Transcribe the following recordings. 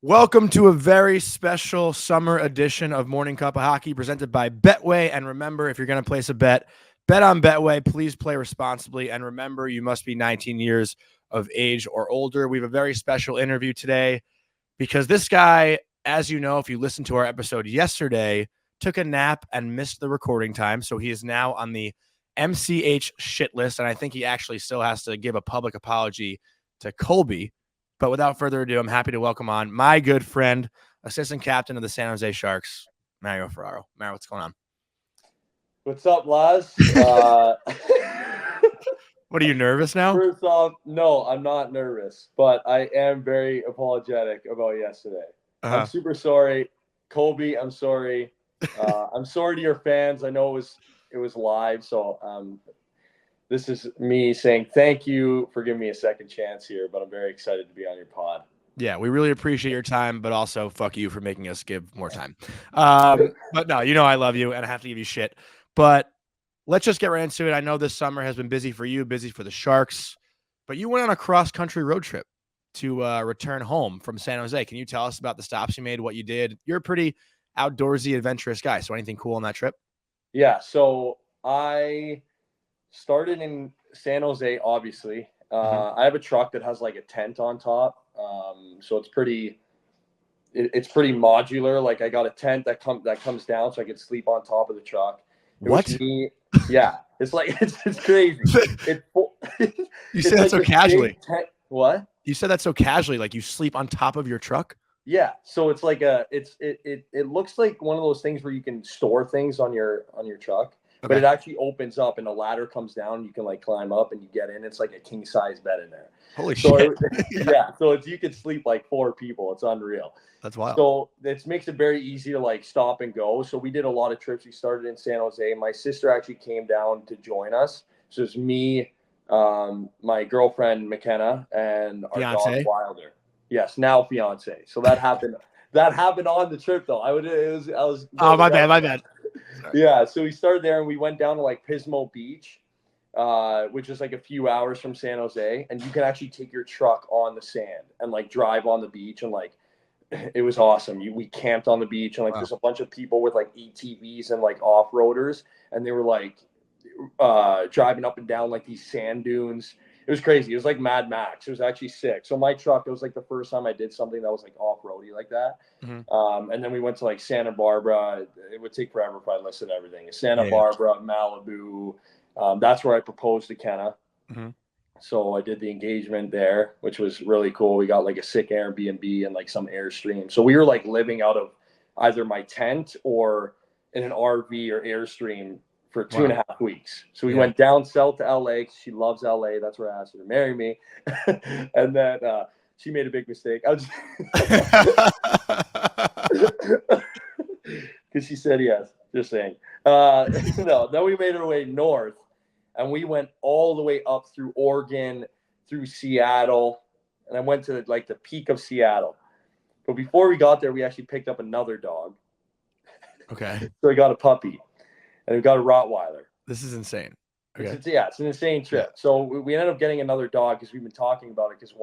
Welcome to a very special summer edition of Morning Cup of Hockey presented by Betway. And remember, if you're going to place a bet on Betway. Please play responsibly. And remember, you must be 19 years of age or older. We have a very special interview today because this guy, as you know, if you listened to our episode yesterday, took a nap and missed the recording time. So he is now on the MCH shit list. And I think he actually still has to give a public apology to Colby. But without further ado, I'm happy to welcome on my good friend, assistant captain of the San Jose Sharks, Mario Ferraro. Mario, what's going on? What's up, Laz? What, are you nervous now? First off, no, I'm not nervous, but I am very apologetic about yesterday. I'm super sorry. Colby, I'm sorry. I'm sorry to your fans. I know it was live, so this is me saying thank you for giving me a second chance here, but I'm very excited to be on your pod. Yeah, we really appreciate your time, but also fuck you for making us give more time. But no, you know I love you, and I have to give you shit. But let's just get right into it. I know this summer has been busy for you, busy for the Sharks, but you went on a cross-country road trip to return home from San Jose. Can you tell us about the stops you made, what you did? You're a pretty outdoorsy, adventurous guy, so anything cool on that trip? Yeah, so I started in San Jose, obviously. I have a truck that has like a tent on top. So it's pretty modular. Like I got a tent that comes down so I can sleep on top of the truck. What? Yeah. It's like, it's crazy. You said that so casually. What? You said that so casually, like you sleep on top of your truck? Yeah. So it's like it looks like one of those things where you can store things on your truck. Okay. But it actually opens up and a ladder comes down. You can like climb up and you get in. It's like a king size bed in there. Holy shit. Yeah. So you could sleep like 4 people. It's unreal. That's wild. So it makes it very easy to like stop and go. So we did a lot of trips. We started in San Jose. My sister actually came down to join us. So it's me, my girlfriend McKenna, and our dog Wilder. Yes, now fiance. So that happened. That happened on the trip though. I was. Oh, my bad. Yeah, so we started there and we went down to like Pismo Beach, which is like a few hours from San Jose, and you can actually take your truck on the sand and like drive on the beach, and like it was awesome. We camped on the beach, and like there's a bunch of people with like ATVs and like off-roaders, and they were like driving up and down like these sand dunes. It was crazy. It was like Mad Max. It was actually sick. So my truck, it was like the first time I did something that was like off-roady like that. Mm-hmm. And then we went to like Santa Barbara. It would take forever if I listed everything. Santa Barbara, Malibu. That's where I proposed to Kenna. Mm-hmm. So I did the engagement there, which was really cool. We got like a sick Airbnb and like some Airstream. So we were like living out of either my tent or in an RV or Airstream for 2.5 weeks. So we went down south to LA. She loves LA. That's where I asked her to marry me. And then she made a big mistake. Because she said yes. Just saying. No, then we made our way north. And we went all the way up through Oregon, through Seattle. And I went to like the peak of Seattle. But before we got there, we actually picked up another dog. Okay. So we got a puppy. And we got a Rottweiler. This is insane. Okay. It's an insane trip. Yeah. So we ended up getting another dog because we've been talking about it, because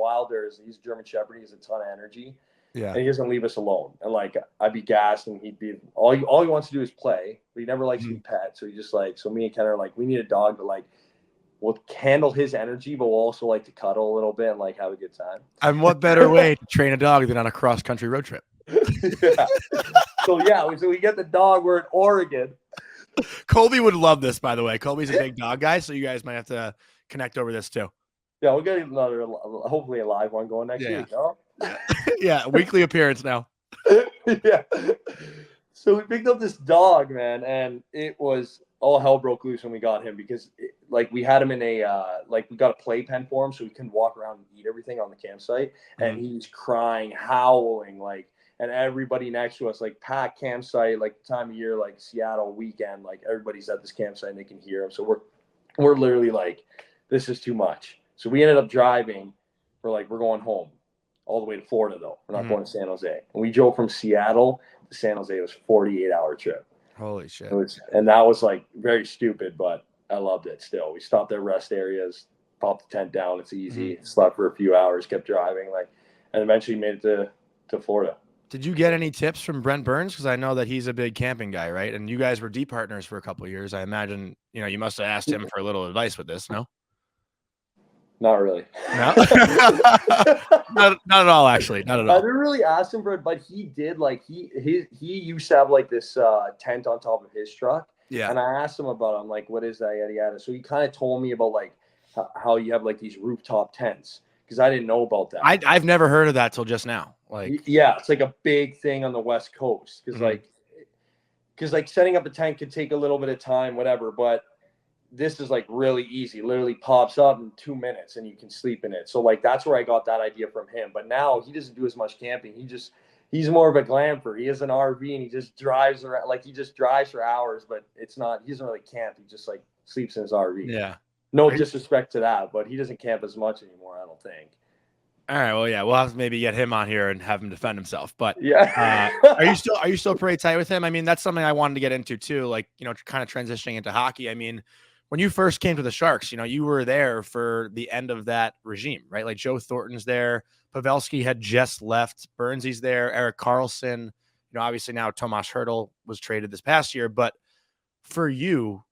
he's a German Shepherd. He has a ton of energy. Yeah. And he doesn't leave us alone. And like, I'd be gassed and he'd be, all he wants to do is play, but he never likes to be pet. So he just like, so me and Ken are like, we need a dog that like will handle his energy, but will also like to cuddle a little bit and like have a good time. And what better way to train a dog than on a cross-country road trip? Yeah. So we get the dog. We're in Oregon. Colby would love this, by the way. Colby's a big dog guy, so you guys might have to connect over this too. Yeah, we'll get another, hopefully a live one going next week. No? Yeah, weekly appearance now. Yeah. So we picked up this dog, man, and it was all hell broke loose when we got him, because we had him in a we got a playpen for him so he couldn't walk around and eat everything on the campsite, and he's crying, howling, and everybody next to us, like packed campsite, like the time of year, like Seattle weekend, like everybody's at this campsite and they can hear him. So we're literally like, this is too much. So we ended up driving. We're going home all the way to Florida though. We're not going to San Jose. And we drove from Seattle to San Jose. It was a 48-hour trip. Holy shit. And that was like very stupid, but I loved it still. We stopped at rest areas, popped the tent down. It's easy. Slept for a few hours, kept driving, and eventually made it to to Florida. Did you get any tips from Brent Burns? Because I know that he's a big camping guy, right? And you guys were D partners for a couple of years. I imagine, you must have asked him for a little advice with this, no? Not really. No? not at all, actually. Not at all. I didn't really ask him for it, but he did. Like he used to have like this tent on top of his truck. Yeah. And I asked him about it. I'm like, what is that? Yada yada. So he kind of told me about like how you have like these rooftop tents, because I didn't know about that. I've never heard of that till just now. Like, yeah, it's like a big thing on the West Coast, because like setting up a tent could take a little bit of time, whatever. But this is like really easy. Literally pops up in 2 minutes and you can sleep in it. So like that's where I got that idea from him. But now he doesn't do as much camping. He's more of a glamper. He has an RV and he just drives around. Like he just drives for hours, but he doesn't really camp. He just like sleeps in his RV. Yeah. No disrespect to that, but he doesn't camp as much anymore, I don't think. All right. Well, yeah, we'll have to maybe get him on here and have him defend himself. But yeah, are you still pretty tight with him? I mean, that's something I wanted to get into too. Like, kind of transitioning into hockey. I mean, when you first came to the Sharks, you were there for the end of that regime, right? Like Joe Thornton's there, Pavelski had just left, Burnsy's there, Erik Karlsson. Obviously now Tomas Hertl was traded this past year, but for you,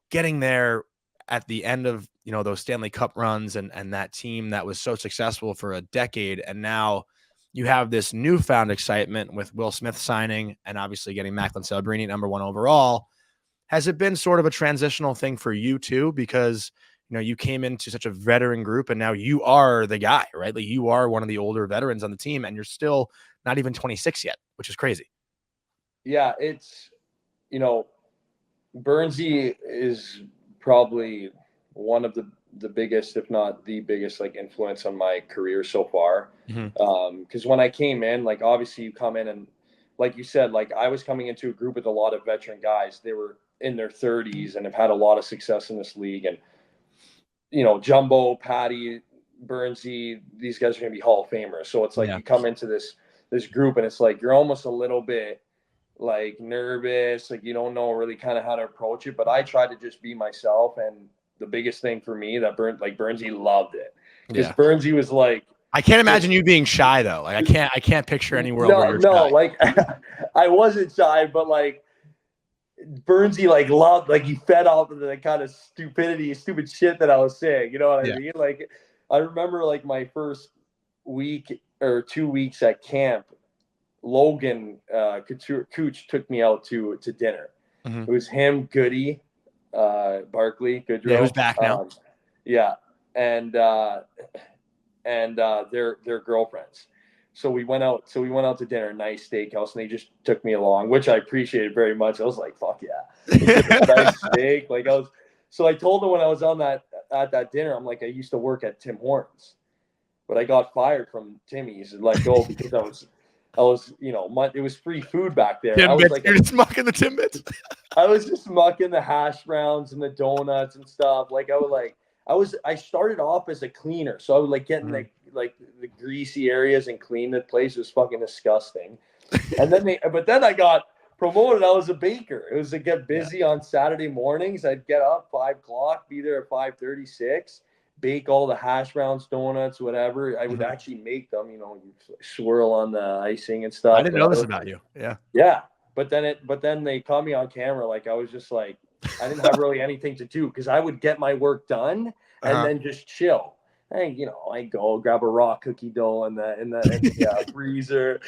getting there at the end of those Stanley Cup runs and that team that was so successful for a decade, and now you have this newfound excitement with Will Smith signing and obviously getting Macklin Celebrini #1 overall. Has it been sort of a transitional thing for you too? Because, you came into such a veteran group and now you are the guy, right? Like you are one of the older veterans on the team and you're still not even 26 yet, which is crazy. Yeah, it's, Burnsy is probably one of the biggest, if not the biggest, like influence on my career so far. Because when I came in, like obviously you come in and like you said, like I was coming into a group with a lot of veteran guys. They were in their 30s and have had a lot of success in this league. And, Jumbo, Patty, Burnsy, these guys are going to be Hall of Famers. So it's like you come into this group and it's like you're almost a little bit like nervous, like you don't know really kind of how to approach it. But I tried to just be myself. And the biggest thing for me that Burnsy loved it. Because Burnsy was like, I can't imagine you being shy though. Like I can't picture any world where you're shy. Like I wasn't shy, but like Burnsy like loved, like he fed off of the kind of stupid shit that I was saying. You know what I mean? Like I remember like my first week or 2 weeks at camp, Logan Cooch took me out to dinner. It was him, Goody, Barkley, Goodrow. Yeah, who's back now? And their girlfriends. So we went out to dinner, nice steakhouse, and they just took me along, which I appreciated very much. I was like, fuck yeah. Nice steak. So I told them when I was at that dinner, I'm like, I used to work at Tim Hortons, but I got fired from Timmy's and let go because I was, it was free food back there. I was like, you're just mucking the Timbits. I was just mucking the hash browns and the donuts and stuff. I started off as a cleaner, so I would get in the greasy areas and clean the place. It was fucking disgusting. And then I got promoted. I was a baker. It was to get busy on Saturday mornings. I'd get up 5 o'clock, be there at 5:36, bake all the hash browns, donuts, whatever. I would actually make them. You swirl on the icing and stuff. I didn't know this about you. Yeah. Yeah, but then they caught me on camera. Like I was just like, I didn't have really anything to do because I would get my work done and then just chill. And I go grab a raw cookie dough in the freezer,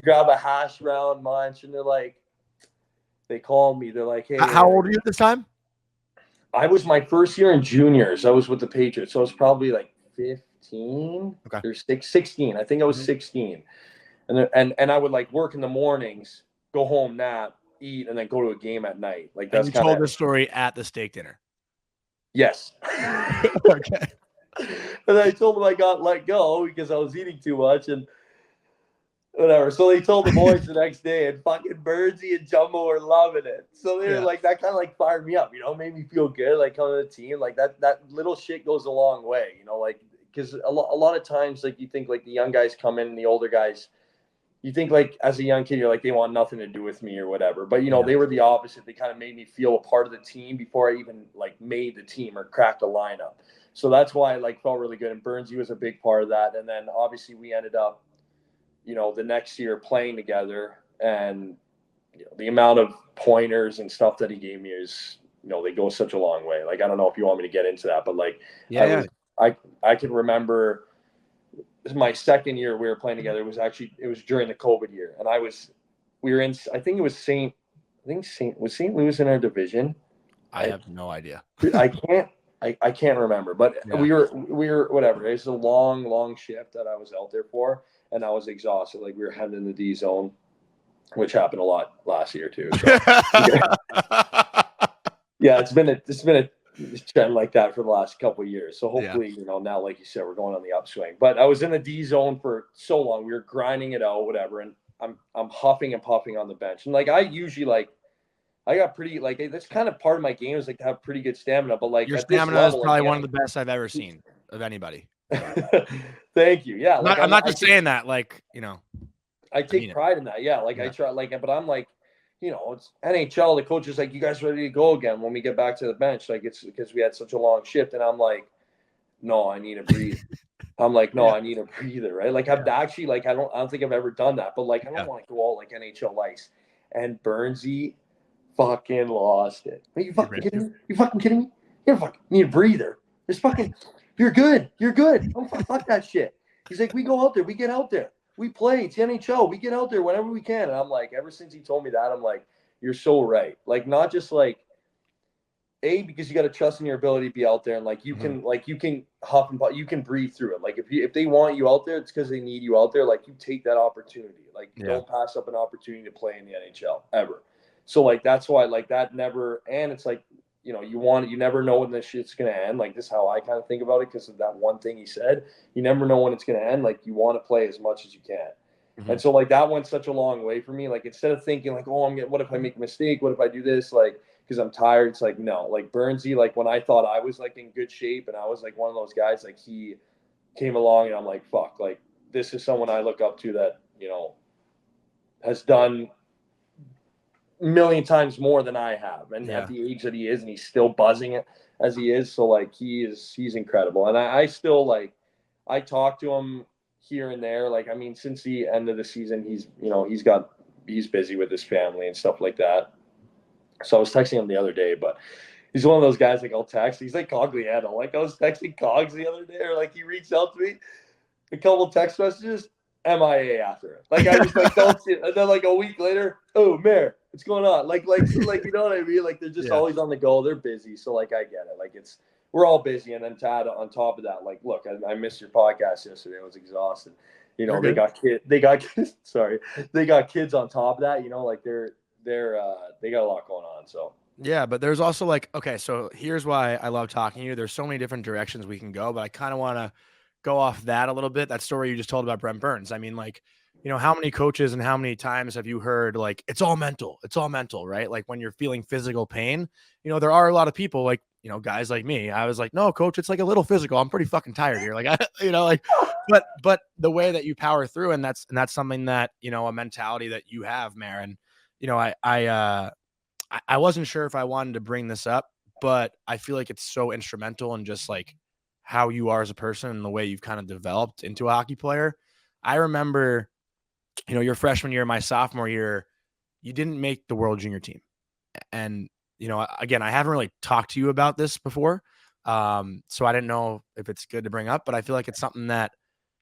grab a hash brown munch, and they call me. They're like, "Hey, how old are you at this time?" I was my first year in juniors. I was with the Patriots, so I was probably like 15 or 16. I think I was 16, and I would work in the mornings, go home, nap, eat, and then go to a game at night. Like that's. And you told the story at the steak dinner. Yes. Okay. And I told them I got let go because I was eating too much and whatever. So they told the boys the next day, and fucking Burnsy and Jumbo were loving it. So they were that kind of fired me up, made me feel good, coming to the team. That little shit goes a long way, because a lot of times, you think the young guys come in and the older guys, you think as a young kid, you're they want nothing to do with me or whatever. But, they were the opposite. They kind of made me feel a part of the team before I even made the team or cracked a lineup. So that's why I felt really good. And Burnsy was a big part of that. And then obviously we ended up the next year playing together, and the amount of pointers and stuff that he gave me is, they go such a long way. Like, I don't know if you want me to get into that, but like, Yeah. I can remember my second year we were playing together. It was during the COVID year, and we were in, I think it was St. Louis in our division. I have no idea. I can't remember, but we were whatever. It's a long shift that I was out there for, and I was exhausted. Like, we were heading in the D zone, which happened a lot last year too. So, yeah, it's been a trend like that for the last couple of years. So hopefully, now, like you said, we're going on the upswing. But I was in the D zone for so long. We were grinding it out, whatever, and I'm huffing and puffing on the bench. And like, I usually I got pretty, like, that's kind of part of my game is like to have pretty good stamina. But like, your at this stamina level, is probably one of the best I've ever seen of anybody. Thank you. Yeah, I'm not just saying that, like, I take pride in that. Yeah, like, I try, like, but I'm like, it's NHL. The coach is like, "You guys ready to go again when we get back to the bench?" Like, it's because we had such a long shift, and I'm like, "No, I need to breathe." I'm like, "No, I need a breather." Right? Like, I've actually, like, I don't think I've ever done that, but like, I don't want to go all like NHL ice. And Burnsy fucking lost it. Are you fucking kidding me? You fucking kidding me? You don't fucking need a breather. There's fucking, you're good. You're good. Don't fuck that shit. He's like, we go out there. We get out there. We play. It's the NHL. We get out there whenever we can. And I'm like, ever since he told me that, I'm like, you're so right. Like, not just like, because you got to trust in your ability to be out there, and like, you can huff and puff, you can breathe through it. Like, if they want you out there, it's because they need you out there. Like, you take that opportunity. Like, you don't pass up an opportunity to play in the NHL ever. So like, that's why, like, that never, and it's like, you never know when this shit's gonna end. Like, this is how I kind of think about it, because of that one thing he said. You never know when it's gonna end. Like, you want to play as much as you can. And so, like, that went such a long way for me. Like, instead of thinking like, oh, what if I make a mistake? What if I do this? Like, because I'm tired. It's like, no, like, Burnsy, like, when I thought I was like in good shape and I was like one of those guys, like, he came along and I'm like, fuck, like, this is someone I look up to that, has done a million times more than I have. And at the age that he is, and he's still buzzing it as he is. So like, he's incredible. And I still, like, I talk to him here and there. Like, I mean, since the end of the season, he's busy with his family and stuff like that. So I was texting him the other day, but he's one of those guys, like, I'll text. He's like Cogliano. Like, I was texting Cogs the other day, or like, he reached out to me, a couple text messages, MIA after it. Like, I just like don't see it. And then like a week later, oh, Mayor, what's going on? Like, you know what I mean? Like, they're just always on the go. They're busy. So like, I get it. Like, we're all busy. And then Tad, on top of that, like, look, I missed your podcast yesterday. I was exhausted. They got kids. Sorry, they got kids on top of that. Like, they got a lot going on. So yeah, but there's also like, okay, so here's why I love talking to you. There's so many different directions we can go, but I kind of want to go off that a little bit. That story you just told about Brent Burns. I mean, like, how many coaches and how many times have you heard, like, it's all mental, right? Like, when you're feeling physical pain, there are a lot of people, like, guys like me. I was like, no, coach, it's like a little physical. I'm pretty fucking tired here. Like, like, but the way that you power through, and that's something that, a mentality that you have, Marin. I wasn't sure if I wanted to bring this up, but I feel like it's so instrumental in just like how you are as a person and the way you've kind of developed into a hockey player. I remember, your freshman year, my sophomore year, you didn't make the World Junior team. And, again, I haven't really talked to you about this before. So I didn't know if it's good to bring up, but I feel like it's something that,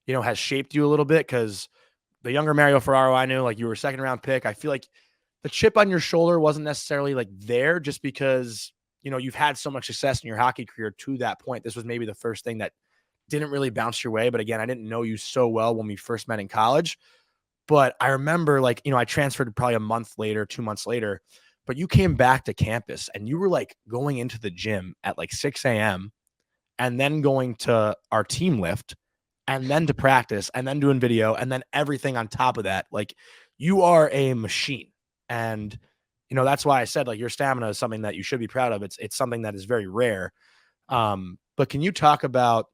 has shaped you a little bit, because the younger Mario Ferraro I knew, like, you were a second round pick. I feel like the chip on your shoulder wasn't necessarily like there, just because, you've had so much success in your hockey career to that point. This was maybe the first thing that didn't really bounce your way. But again, I didn't know you so well when we first met in college. But I remember, like, I transferred probably a month later, 2 months later, but you came back to campus and you were like going into the gym at like 6 a.m. and then going to our team lift and then to practice and then doing video and then everything on top of that. Like, you are a machine. And, that's why I said, like, your stamina is something that you should be proud of. It's something that is very rare. But can you talk about,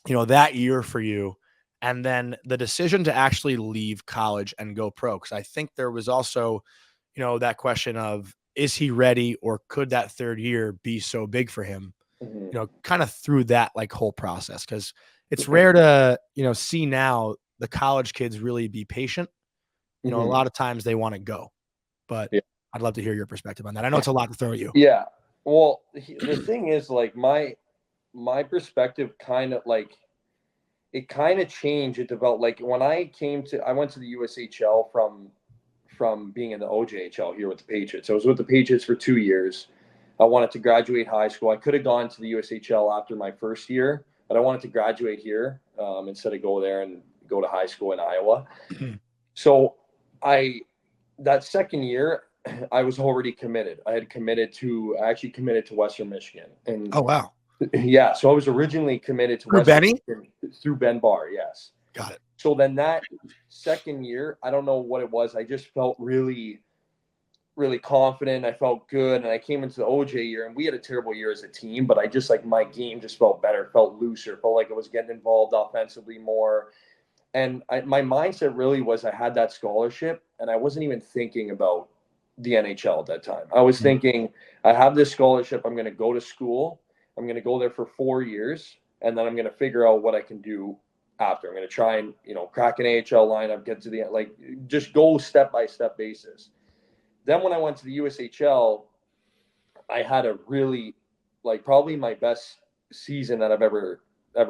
that year for you, and then the decision to actually leave college and go pro? Because I think there was also, that question of, is he ready, or could that third year be so big for him? Kind of through that, like, whole process, because it's rare to, see now the college kids really be patient. A lot of times they want to go, but I'd love to hear your perspective on that. I know it's a lot to throw at you. Yeah. Well, the thing is, like, my perspective kind of like, it kind of changed. It developed, like, when I went to the USHL from being in the OJHL here with the Patriots. I was with the Patriots for 2 years. I wanted to graduate high school. I could have gone to the USHL after my first year, but I wanted to graduate here instead of go there and go to high school in Iowa. So that second year, I was already committed. I actually committed to Western Michigan. And oh, wow. Yeah. So I was originally committed to Western Michigan through Ben Barr. Yes. Got it. So then that second year, I don't know what it was. I just felt really, really confident. I felt good. And I came into the OJ year, and we had a terrible year as a team, but I just, like, my game just felt better, felt looser, felt like I was getting involved offensively more. And my mindset really was, I had that scholarship, and I wasn't even thinking about the NHL at that time. I was thinking, I have this scholarship. I'm going to go to school. I'm going to go there for 4 years, and then I'm going to figure out what I can do after. I'm going to try and, crack an AHL lineup, get to the, like, just go step-by-step basis. Then when I went to the USHL, I had a really, like, probably my best season that I've ever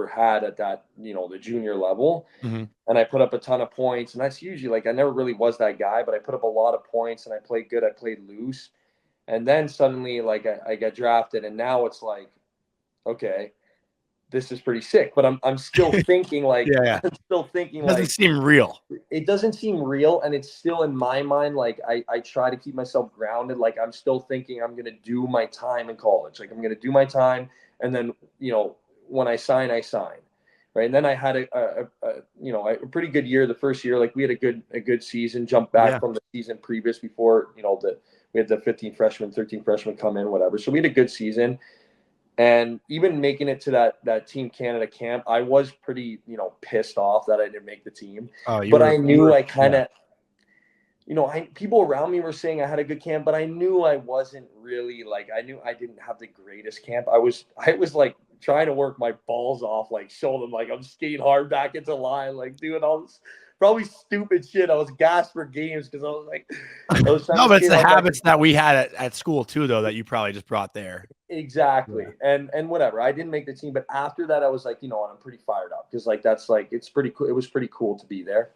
had at that, the junior level. And I put up a ton of points, and that's usually, like, I never really was that guy, but I put up a lot of points, and I played good. I played loose. And then suddenly, like, I got drafted, and now it's like, okay, this is pretty sick, but I'm still thinking, like, I'm still thinking, it doesn't seem real. It doesn't seem real. And it's still in my mind. Like, I try to keep myself grounded. Like, I'm still thinking I'm going to do my time in college. Like, I'm going to do my time. And then, when I sign, I sign. Right. And then I had a pretty good year. The first year, like, we had a good season, jumped back from the season previous before, we had the 15 freshmen, 13 freshmen come in, whatever. So we had a good season. And even making it to that Team Canada camp, I was pretty, pissed off that I didn't make the team. But I knew I kind of, people around me were saying I had a good camp, but I knew I wasn't really, like, I knew I didn't have the greatest camp. I was like trying to work my balls off, like, show them, like, I'm skating hard back into line, like, doing all this probably stupid shit. I was gassed for games because I was like, no, but it's the habits that we had at school too, though, that you probably just brought there. Exactly. Yeah. And whatever, I didn't make the team, but after that I was like, I'm pretty fired up because, like, that's, like, it's pretty cool. It was pretty cool to be there.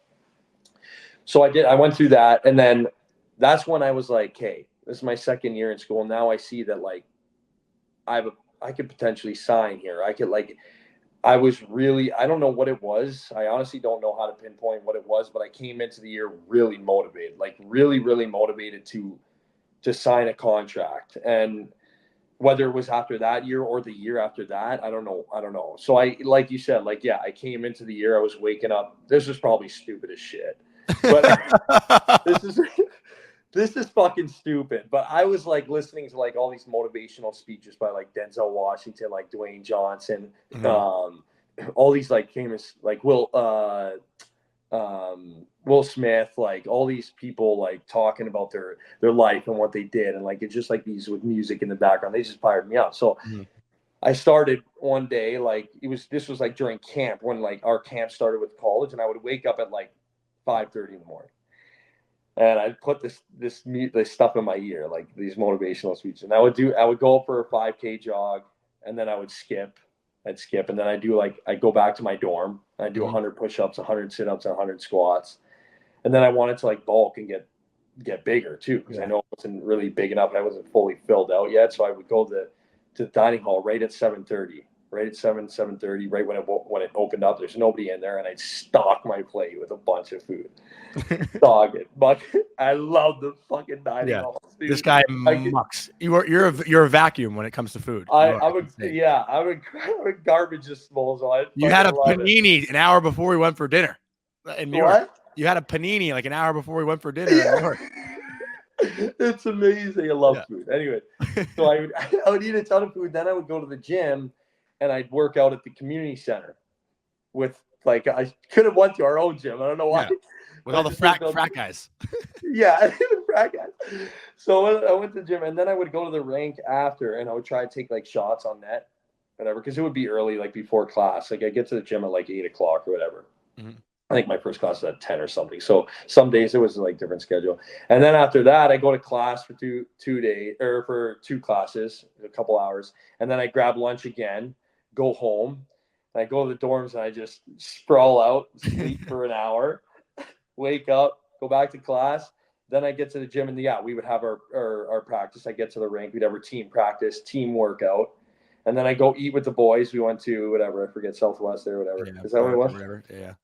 So I went through that, and then that's when I was like, hey, this is my second year in school. Now I see that, like, I could potentially sign here. I could, like, I was really, I don't know what it was. I honestly don't know how to pinpoint what it was, but I came into the year really motivated, like, really, really motivated to sign a contract. And whether it was after that year or the year after that, I don't know. So I, like you said, like, yeah, I came into the year, I was waking up. This is probably stupid as shit, but this is fucking stupid. But I was, like, listening to, like, all these motivational speeches by, like, Denzel Washington, like Dwayne Johnson, all these, like, famous, like, Will Smith, like, all these people, like, talking about their life and what they did, and, like, it's just like these with music in the background. They just fired me up. So I started one day, like, this was like during camp, when, like, our camp started with college, and I would wake up at, like, 5:30 in the morning, and I'd put this stuff in my ear, like these motivational speeches, and I would go for a 5K jog, and then I'd skip, and then I'd go back to my dorm, and I'd do 100 push-ups, 100 sit-ups, and 100 squats. And then I wanted to, like, bulk and get bigger too, because I know I wasn't really big enough. I wasn't fully filled out yet. So I would go to the dining hall right at 7:30, right at 7:30, right when it opened up. There's nobody in there, and I'd stock my plate with a bunch of food. Stock it, but I love the fucking dining hall. Dude. This guy mucks. You're a vacuum when it comes to food. I would garbage disposal. You had a panini an hour before we went for dinner in New York. What? You had a panini like an hour before we went for dinner in New York. It's amazing. I love food. Anyway, so I would eat a ton of food. Then I would go to the gym, and I'd work out at the community center with, like, I could have went to our own gym. I don't know why. Yeah. With all the frat guys. Yeah, frat guys. So I went to the gym, and then I would go to the rink after, and I would try to take, like, shots on net, whatever, because it would be early, like, before class. Like, I get to the gym at, like, 8 o'clock or whatever. I think my first class was at 10 or something. So some days it was like different schedule. And then after that, I go to class for two days or for 2 classes, a couple hours. And then I grab lunch again, go home. And I go to the dorms and I just sprawl out, sleep for an hour, wake up, go back to class. Then I get to the gym and yeah, we would have our practice. I get to the rink, we'd have our team practice, team workout. And then I go eat with the boys. We went to whatever, I forget, Southwest or whatever. Yeah, Is that what it was? whatever. Yeah.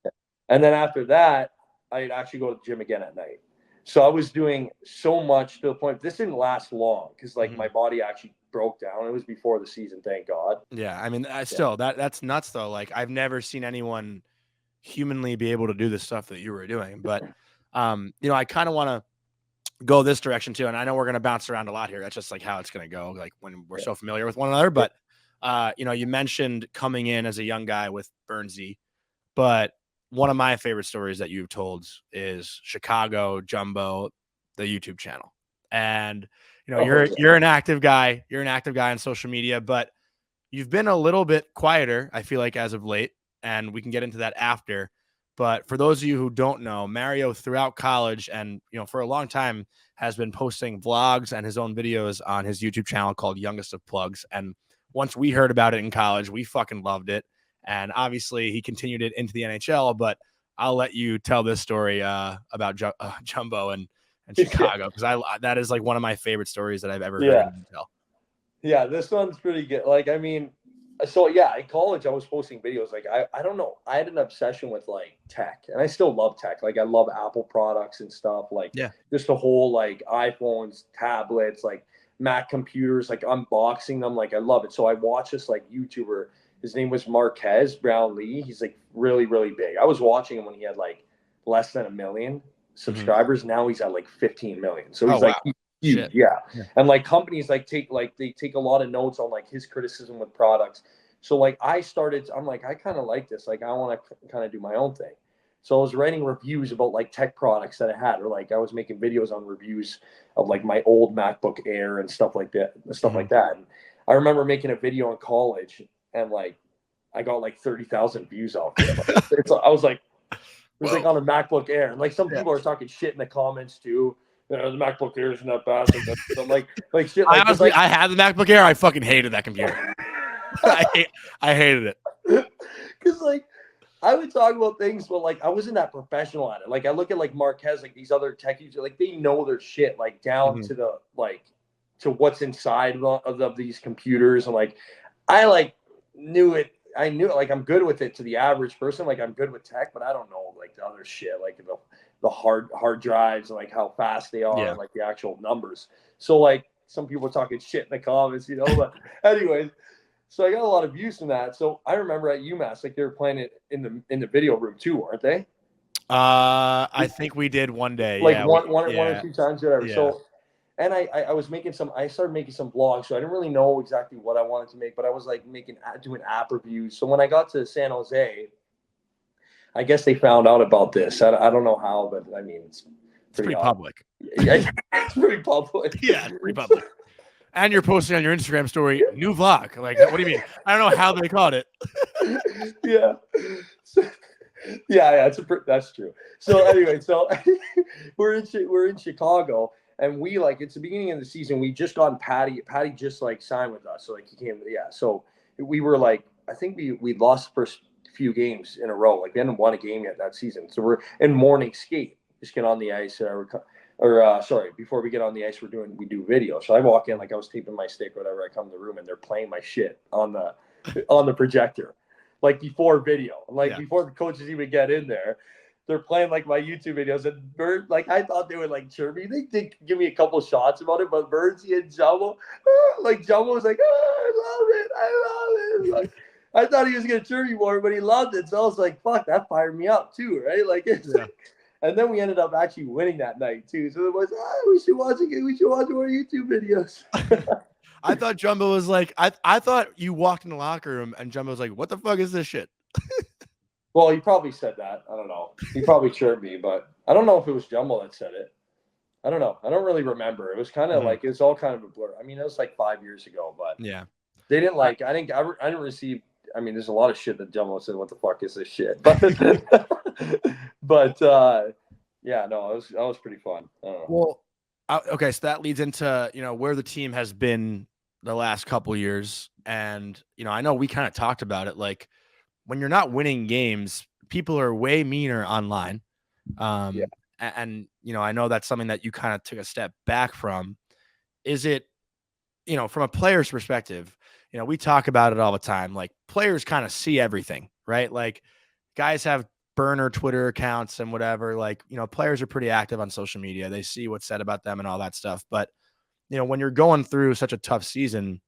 And then after that, I'd actually go to the gym again at night. So I was doing so much to the point. This didn't last long because like my body actually broke down. It was before the season, thank God. Yeah, I mean, still that's nuts though. Like I've never seen anyone humanly be able to do the stuff that you were doing. But I kind of want to go this direction too. And I know we're going to bounce around a lot here. That's just like how it's going to go, like when we're so familiar with one another. But you mentioned coming in as a young guy with Burnsy, but one of my favorite stories that you've told is Chicago Jumbo, the YouTube channel. And you're an active guy. You're an active guy on social media, but you've been a little bit quieter, I feel like, as of late, and we can get into that after. But for those of you who don't know, Mario throughout college and for a long time has been posting vlogs and his own videos on his YouTube channel called Youngest of Plugs. And once we heard about it in college, we fucking loved it. And obviously he continued it into the NHL, but I'll let you tell this story about Jumbo and Chicago, because that is like one of my favorite stories that I've ever heard you tell. Yeah, this one's pretty good. Like, I mean, so yeah, in college I was posting videos. Like, I don't know. I had an obsession with like tech, and I still love tech. Like, I love Apple products and stuff. Like, just the whole like iPhones, tablets, like Mac computers, like unboxing them. Like, I love it. So I watched this like YouTuber. His name was Marquez Brownlee. He's like really, really big. I was watching him when he had like less than 1 million subscribers. Now he's at like 15 million. So he's huge. Yeah. And like companies take a lot of notes on like his criticism with products. So like I'm like, I kind of like this. Like, I want to kind of do my own thing. So I was writing reviews about like tech products that I had, or like I was making videos on reviews of like my old MacBook Air and stuff like that, And I remember making a video in college, and like I got like 30,000 views off it. I was like, it was like on a MacBook Air, and like some people are talking shit in the comments too. The MacBook Air isn't that bad. I'm like shit. Like, honestly, I had the MacBook Air. I fucking hated that computer. I hated it. Because like I would talk about things, but like I wasn't that professional at it. Like I look at like Marquez, like these other techies, like they know their shit, like down to the to what's inside of these computers, and like I like knew it. I knew it. Like I'm good with it to the average person. Like I'm good with tech, but I don't know like the other shit, like the hard drives and like how fast they are, and like the actual numbers. So like some people are talking shit in the comments, But anyways, so I got a lot of views from that. So I remember at UMass, like they were playing it in the video room too, weren't they? I think we did one day. Like one or two times, whatever. Yeah. So. And I started making some vlogs, so I didn't really know exactly what I wanted to make, but I was like doing app reviews. So when I got to San Jose, I guess they found out about this. I don't know how, but I mean, it's pretty public. Yeah, it's pretty public. Yeah, it's pretty public. And you're posting on your Instagram story, new vlog. Like, what do you mean? I don't know how they caught it. Yeah. That's true. So anyway, we're in Chicago. And we it's the beginning of the season. We just gotten Patty. Patty just signed with us. So he came. Yeah. So we were I think we lost the first few games in a row. Like we hadn't won a game yet that season. So we're in morning skate. Just get on the ice. Before we get on the ice, we do video. So I walk in, I was taping my stick, whatever. I come to the room and they're playing my shit on the projector, before video. And before the coaches even get in there. They're playing my YouTube videos, and Burns, I thought they would chirp me. They did give me a couple shots about it, but Burns and Jumbo, Jumbo was I love it. I thought he was gonna chirp me more, but he loved it. So I was like, fuck, that fired me up too, right? And then we ended up actually winning that night too. So it was, we should watch again. We should watch more YouTube videos. I thought Jumbo was I thought you walked in the locker room and Jumbo was like, what the fuck is this shit? Well, he probably said that. I don't know. He probably chirped me, but I don't know if it was Jumbo that said it. I don't know. I don't really remember. It was kind of it's all kind of a blur. I mean, it was 5 years ago, but yeah, they didn't I didn't receive. I mean, there's a lot of shit that Jumbo said. What the fuck is this shit? But But yeah, no, that was pretty fun. I don't know. Well, okay, so that leads into, where the team has been the last couple years. And, I know we kind of talked about it. Like, when you're not winning games, people are way meaner online. Yeah. And, I know that's something that you kind of took a step back from. Is it, from a player's perspective, we talk about it all the time. Like, players kind of see everything, right? Like, guys have burner Twitter accounts and whatever. Like, players are pretty active on social media. They see what's said about them and all that stuff. But, when you're going through such a tough season,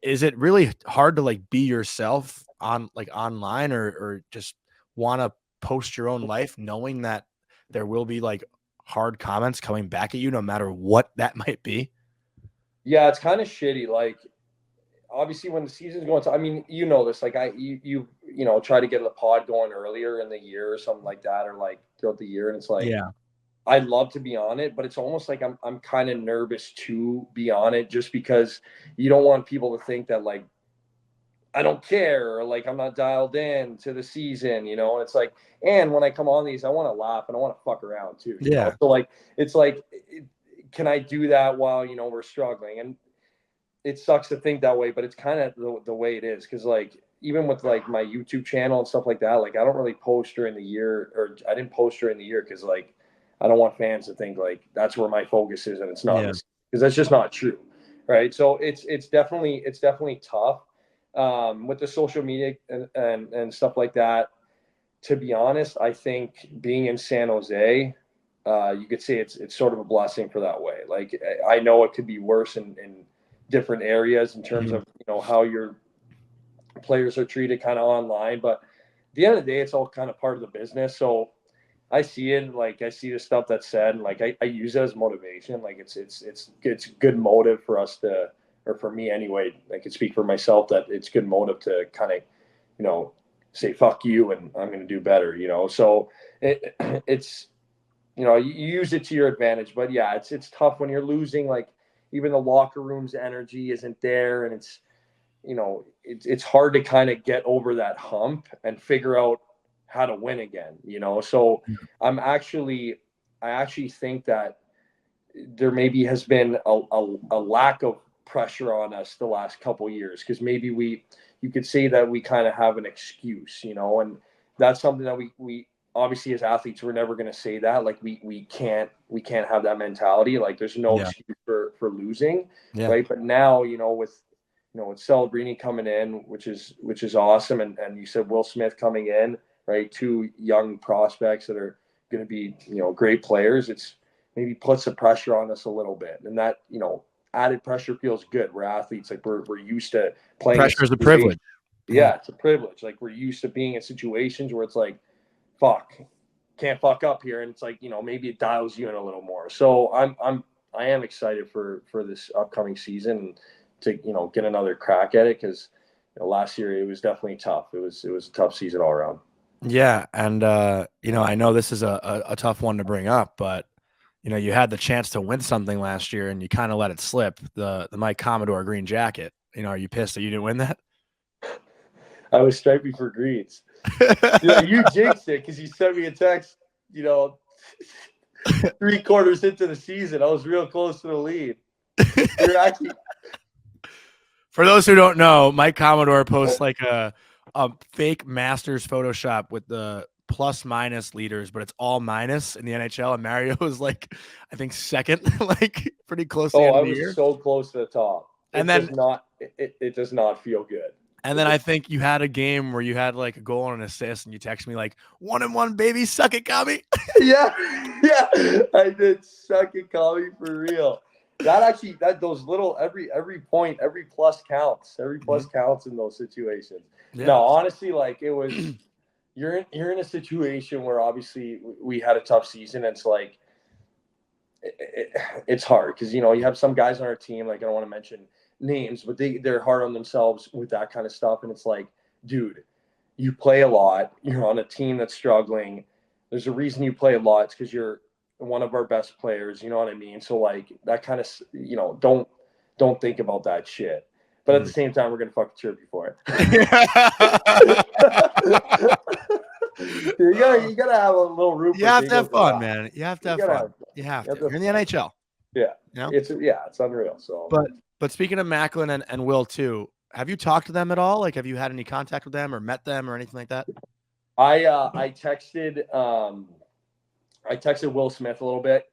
is it really hard to like be yourself on like online, or just want to post your own life knowing that there will be like hard comments coming back at you no matter what that might be? Yeah, it's kind of shitty. Like, obviously, when the season's going, I mean, this. Like, try to get the pod going earlier in the year or something like that, or like throughout the year, and it's like, Yeah. I'd love to be on it, but it's almost like I'm kind of nervous to be on it, just because you don't want people to think that like I don't care, or like I'm not dialed in to the season, And it's like, and when I come on these, I want to laugh and I want to fuck around too, Yeah. So like, it's like, can I do that while we're struggling? And it sucks to think that way, but it's kind of the way it is. Because like, even with like my YouTube channel and stuff like that, like I don't really post during the year, or I didn't post during the year because like I don't want fans to think like that's where my focus is, and it's not, Yeah. because that's just not true, right? So it's definitely tough, with the social media and stuff like that. To be honest, I think being in San Jose, you could say it's sort of a blessing for that way. Like, I know it could be worse in different areas in terms of how your players are treated kind of online, but at the end of the day, it's all kind of part of the business. So I see it, like I see the stuff that's said, and like I use it as motivation. Like it's good motive for us to, or for me anyway. I can speak for myself that it's good motive to kind of, say fuck you and I'm going to do better. So it's you use it to your advantage. But yeah, it's tough when you're losing. Like, even the locker room's energy isn't there, and it's hard to kind of get over that hump and figure out how to win again. So I actually think that there maybe has been a lack of pressure on us the last couple of years, because maybe you could say that we kind of have an excuse, and that's something that we obviously, as athletes, we're never going to say that. Like, we can't have that mentality. Like, there's no excuse for losing, right? But now, with Celebrini coming in, which is awesome, and you said Will Smith coming in, right? Two young prospects that are going to be great players. It's maybe puts the pressure on us a little bit, and that added pressure feels good. We're athletes, like we're used to playing. Pressure is a privilege. Yeah, it's a privilege. Like, we're used to being in situations where it's like, fuck, can't fuck up here, and it's like maybe it dials you in a little more. So I am excited for this upcoming season to get another crack at it, because last year it was definitely tough. It was a tough season all around. Yeah. And, I know this is a tough one to bring up, but, you had the chance to win something last year and you kind of let it slip, the Mike Commodore green jacket. Are you pissed that you didn't win that? I was striping for greens. You jinxed it, because you sent me a text, 3 quarters into the season. I was real close to the lead. You're actually... For those who don't know, Mike Commodore posts like a fake Masters Photoshop with the plus minus leaders, but it's all minus in the NHL. And Mario was like, I think second, like pretty close to the end of the year. I was so close to the top. And then it does not feel good. And then I think you had a game where you had like a goal and an assist, and you text me like 1-1, baby, suck it, Kami. Yeah, I did. Suck it, Kami, for real. Those little every point, every plus counts. Every plus counts in those situations. Yeah. No, honestly, like, it was. You're in a situation where obviously we had a tough season. And it's like it's hard, because you have some guys on our team, like, I don't want to mention names, but they're hard on themselves with that kind of stuff. And it's like, dude, you play a lot. You're on a team that's struggling. There's a reason you play a lot. It's because you're one of our best players. You know what I mean? So like, that kind of, don't think about that shit. But at the same time, we're gonna fucking cheer you for it. You gotta have a little room. You have to have fun, man. You have to have fun. You have to. You're in the NHL. Yeah, You know? it's unreal. So, but speaking of Macklin and Will too, have you talked to them at all? Like, have you had any contact with them or met them or anything like that? I texted Will Smith a little bit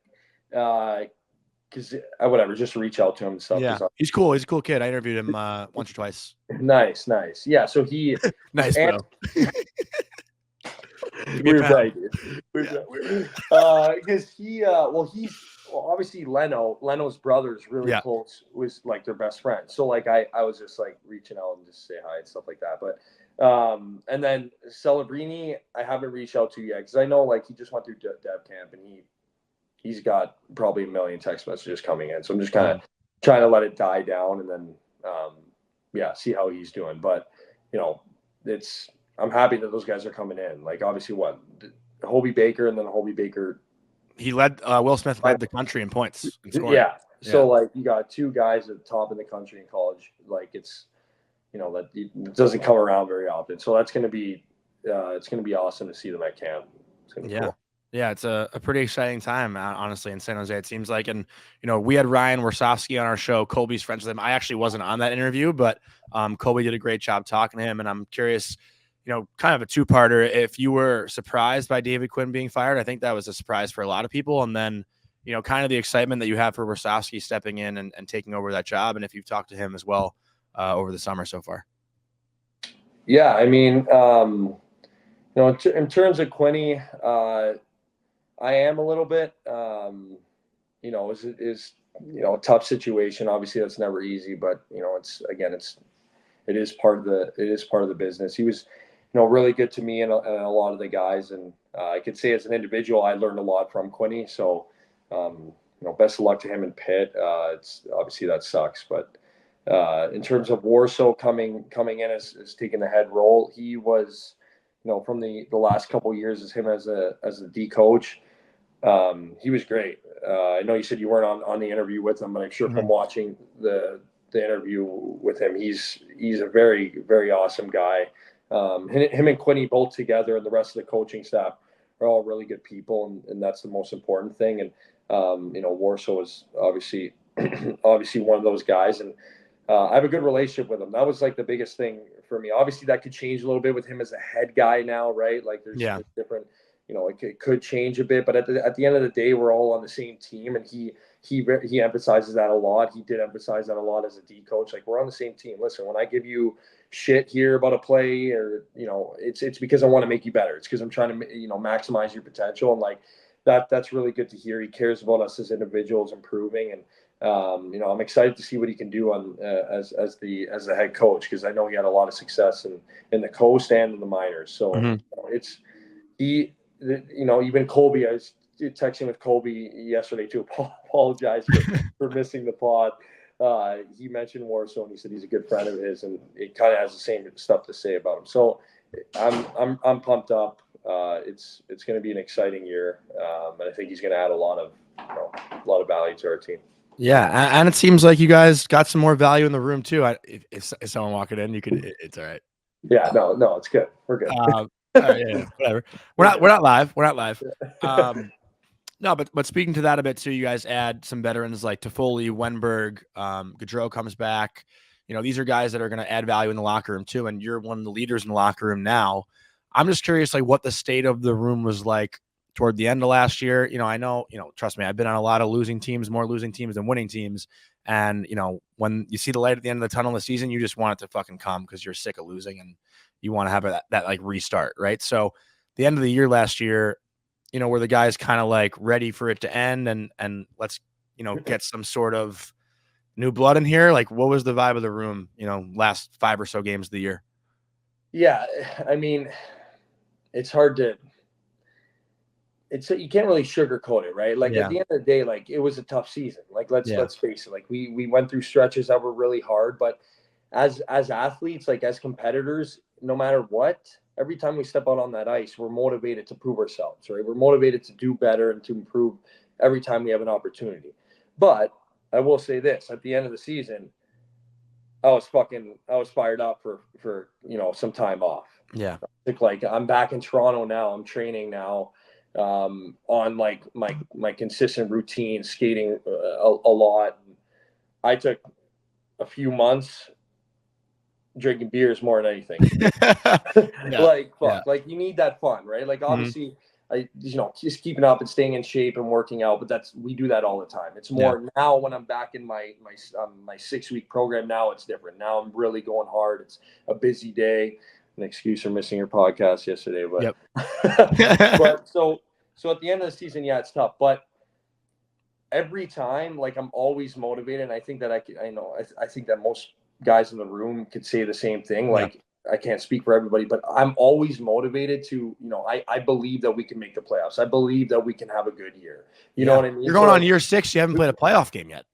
because whatever, just to reach out to him and stuff. Yeah, he's cool. He's a cool kid. I interviewed him once or twice. Nice. Yeah, so he nice, bro. We're right, dude. Because he's obviously Leno's brother is really close, was like their best friend. So like I was just like reaching out and just say hi and stuff like that. But and then Celebrini, I haven't reached out to yet because I know like he just went through dev camp and he's got probably a million text messages coming in. So I'm just kind of trying to let it die down and then see how he's doing. But I'm happy that those guys are coming in. Like obviously Hobie Baker and then Hobie Baker. He led Will Smith led the country in points. Yeah. So like you got two guys at the top in the country in college. Like it's that it doesn't come around very often. So that's going to be it's going to be awesome to see them at camp. It's gonna be cool. Yeah, it's a pretty exciting time, honestly, in San Jose, it seems like. And, we had Ryan Warsofsky on our show. Colby's friends with him. I actually wasn't on that interview, but Colby did a great job talking to him. And I'm curious, kind of a two-parter. If you were surprised by David Quinn being fired, I think that was a surprise for a lot of people. And then, kind of the excitement that you have for Warsofsky stepping in and taking over that job. And if you've talked to him as well over the summer so far. Yeah, I mean, in terms of Quinny, I am a little bit, is a tough situation. Obviously that's never easy, but it is part of the business. He was, really good to me and a lot of the guys. And I could say as an individual, I learned a lot from Quinny. So, best of luck to him in Pitt. It's obviously that sucks, but in terms of Warsaw coming in as taking the head role, he was, from the last couple of years as him as a D coach. He was great. I know you said you weren't on the interview with him, but I'm sure from watching the interview with him, he's a very, very awesome guy. Him and Quinny both together and the rest of the coaching staff are all really good people, and that's the most important thing. And Warsaw is obviously one of those guys, and I have a good relationship with him. That was like the biggest thing for me. Obviously, that could change a little bit with him as a head guy now, right? Like there's different. It could change a bit, but at the end of the day, we're all on the same team, and he emphasizes that a lot. He did emphasize that a lot as a D coach. Like, we're on the same team. Listen, when I give you shit here about a play, or it's because I want to make you better. It's because I'm trying to maximize your potential, and like that's really good to hear. He cares about us as individuals improving, and I'm excited to see what he can do on as the head coach, because I know he had a lot of success in the coast and in the minors. So even Colby, I was texting with Colby yesterday to apologize for missing the pod. He mentioned Warsaw, and he said he's a good friend of his, and it kind of has the same stuff to say about him. So I'm pumped up. It's going to be an exciting year, and I think he's going to add a lot of value to our team. Yeah, and it seems like you guys got some more value in the room too. If someone walking in, you could. It's all right. Yeah, no, it's good. We're good. Yeah, whatever. We're not live. We're not live. No, but speaking to that a bit too, you guys add some veterans like Toffoli, Wenberg, Gaudreau comes back. These are guys that are going to add value in the locker room too. And you're one of the leaders in the locker room now. I'm just curious, like, what the state of the room was like toward the end of last year. I know, trust me, I've been on a lot of more losing teams than winning teams. And, when you see the light at the end of the tunnel of the season, you just want it to fucking come because you're sick of losing and you want to have that like restart. Right. So the end of the year last year, were the guys kind of like ready for it to end and let's, get some sort of new blood in here? Like, what was the vibe of the room, last 5 or so games of the year? Yeah. I mean, it's hard to, you can't really sugarcoat it, right? Like at the end of the day, like it was a tough season. Like let's face it. Like we went through stretches that were really hard, but as athletes, like as competitors, no matter what, every time we step out on that ice, we're motivated to prove ourselves, right? We're motivated to do better and to improve every time we have an opportunity. But I will say this: at the end of the season, I was fired up for some time off. Yeah. Like I'm back in Toronto now. I'm training now on like my consistent routine, skating a lot. I took a few months drinking beers more than anything. Yeah. Like Yeah. fuck, like you need that fun, right? Like Mhm. obviously, just keeping up and staying in shape and working out, but we do that all the time. It's Yeah. more now when I'm back in my 6 week program. Now it's different. Now I'm really going hard. It's a busy day. An excuse for missing your podcast yesterday, but Yep. but so at the end of the season, yeah, it's tough, but every time, like I'm always motivated. And I think that I think that most guys in the room could say the same thing. Yeah. Like I can't speak for everybody, but I'm always motivated to, I believe that we can make the playoffs. I believe that we can have a good year. You know Yeah. what I mean? You're So going on like, year 6. You haven't played a playoff game yet.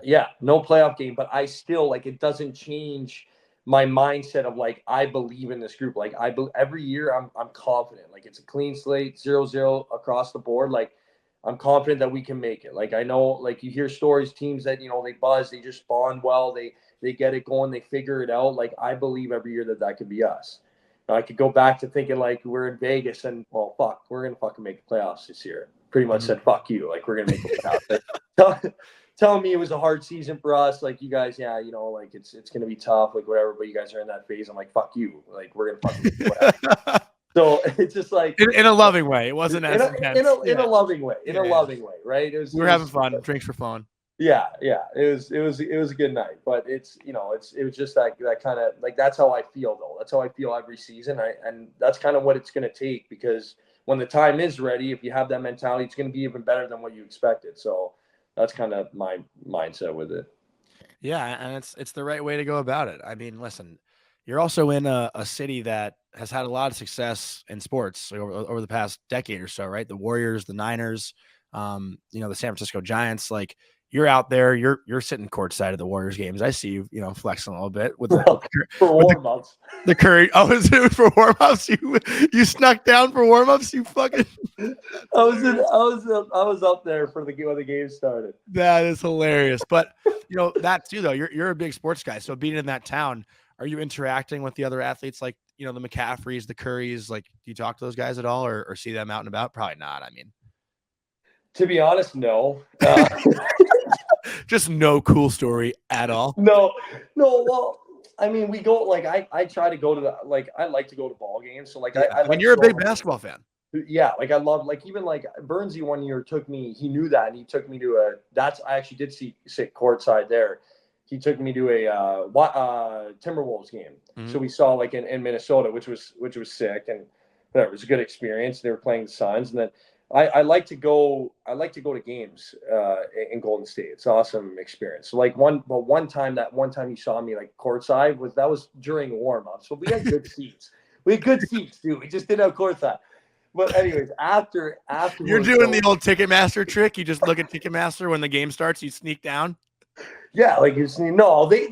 yeah, no playoff game, but I still like it doesn't change my mindset of like I believe in this group. Like every year I'm confident. Like it's a clean slate, 0-0 across the board. Like I'm confident that we can make it. Like I know, like you hear stories, teams that they buzz, they just bond well, they get it going, they figure it out. Like I believe every year that could be us. Now, I could go back to thinking like we're in Vegas and well, fuck, we're gonna fucking make the playoffs this year. Pretty much Mhm. said fuck you, like we're gonna make the playoffs. Telling me it was a hard season for us. Like you guys, yeah, like it's going to be tough, like whatever. But you guys are in that phase. I'm like, fuck you. Like we're gonna fucking do whatever. So it's just like In a loving way. It wasn't in as a intense. in a Yeah. loving way, Yeah. right? It was We it were having was fun. Drinks for fun. yeah, yeah. It was a good night, but it was just that kind of like that's how I feel though. That's how I feel every season. And that's kind of what it's going to take because when the time is ready, if you have that mentality, it's going to be even better than what you expected. So that's kind of my mindset with it. Yeah, and it's the right way to go about it. I mean, listen, you're also in a city that has had a lot of success in sports like, over the past decade or so, right? The Warriors, the Niners, the San Francisco Giants. Like you're out there, you're sitting courtside of the Warriors games. I see you, flexing a little bit with the For with the, warm-ups. the Curry. Oh, is it for warm-ups? You snuck down for warm-ups. You fucking. I was up there for the game when the game started. That is hilarious. But that too though, you're a big sports guy. So being in that town, are you interacting with the other athletes like, the McCaffreys, the Currys? Like, do you talk to those guys at all or see them out and about? Probably not. I mean, To be honest, no. just no cool story at all. No, no. Well, I mean, we go like I try to go to I like to go to ball games. So like Yeah. I I mean, like to you're a go. big basketball fan. Yeah, like I love like even like Burnsy one year took me. He knew that and he took me to I actually did sit courtside there. He took me to a Timberwolves game. Mhm. So we saw like in Minnesota, which was sick and whatever. It was a good experience. They were playing the Suns, and then I like to go. I like to go to games in Golden State. It's an awesome experience. So like one time you saw me like courtside was during warm up. So we had good seats. We had good seats, dude. We just didn't have courtside. But anyways, afterwards, You're doing the old Ticketmaster trick. You just look at Ticketmaster when the game starts. You sneak down. yeah, like you see, no, they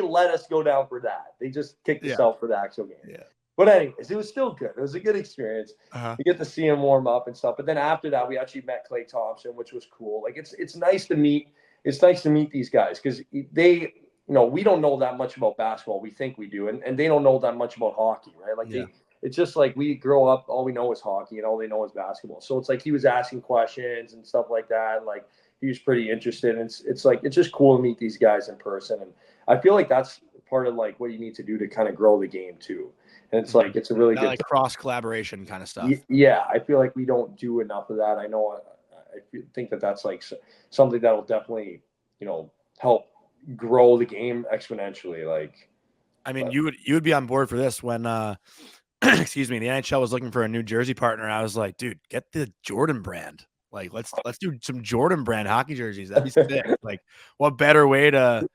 let us go down for that. They just kicked us Yeah. out for the actual game. Yeah. But anyways, it was still good. It was a good experience. Uh-huh. You get to see him warm up and stuff. But then after that, we actually met Klay Thompson, which was cool. Like it's nice to meet. It's nice to meet these guys because they, we don't know that much about basketball. We think we do, and they don't know that much about hockey, right? Like Yeah. it's just like we grow up, all we know is hockey, and all they know is basketball. So it's like he was asking questions and stuff like that, and like he was pretty interested. And it's like it's just cool to meet these guys in person, and I feel like that's part of like what you need to do to kind of grow the game too. And it's like it's a really That good like cross collaboration kind of stuff. yeah, I feel like we don't do enough of that. I know think that that's like something that will definitely help grow the game exponentially. Like, I mean, you would be on board for this when excuse me, the NHL was looking for a New Jersey partner. I was like, dude, get the Jordan brand. Like, let's do some Jordan brand hockey jerseys. That'd be sick. Like, what better way to,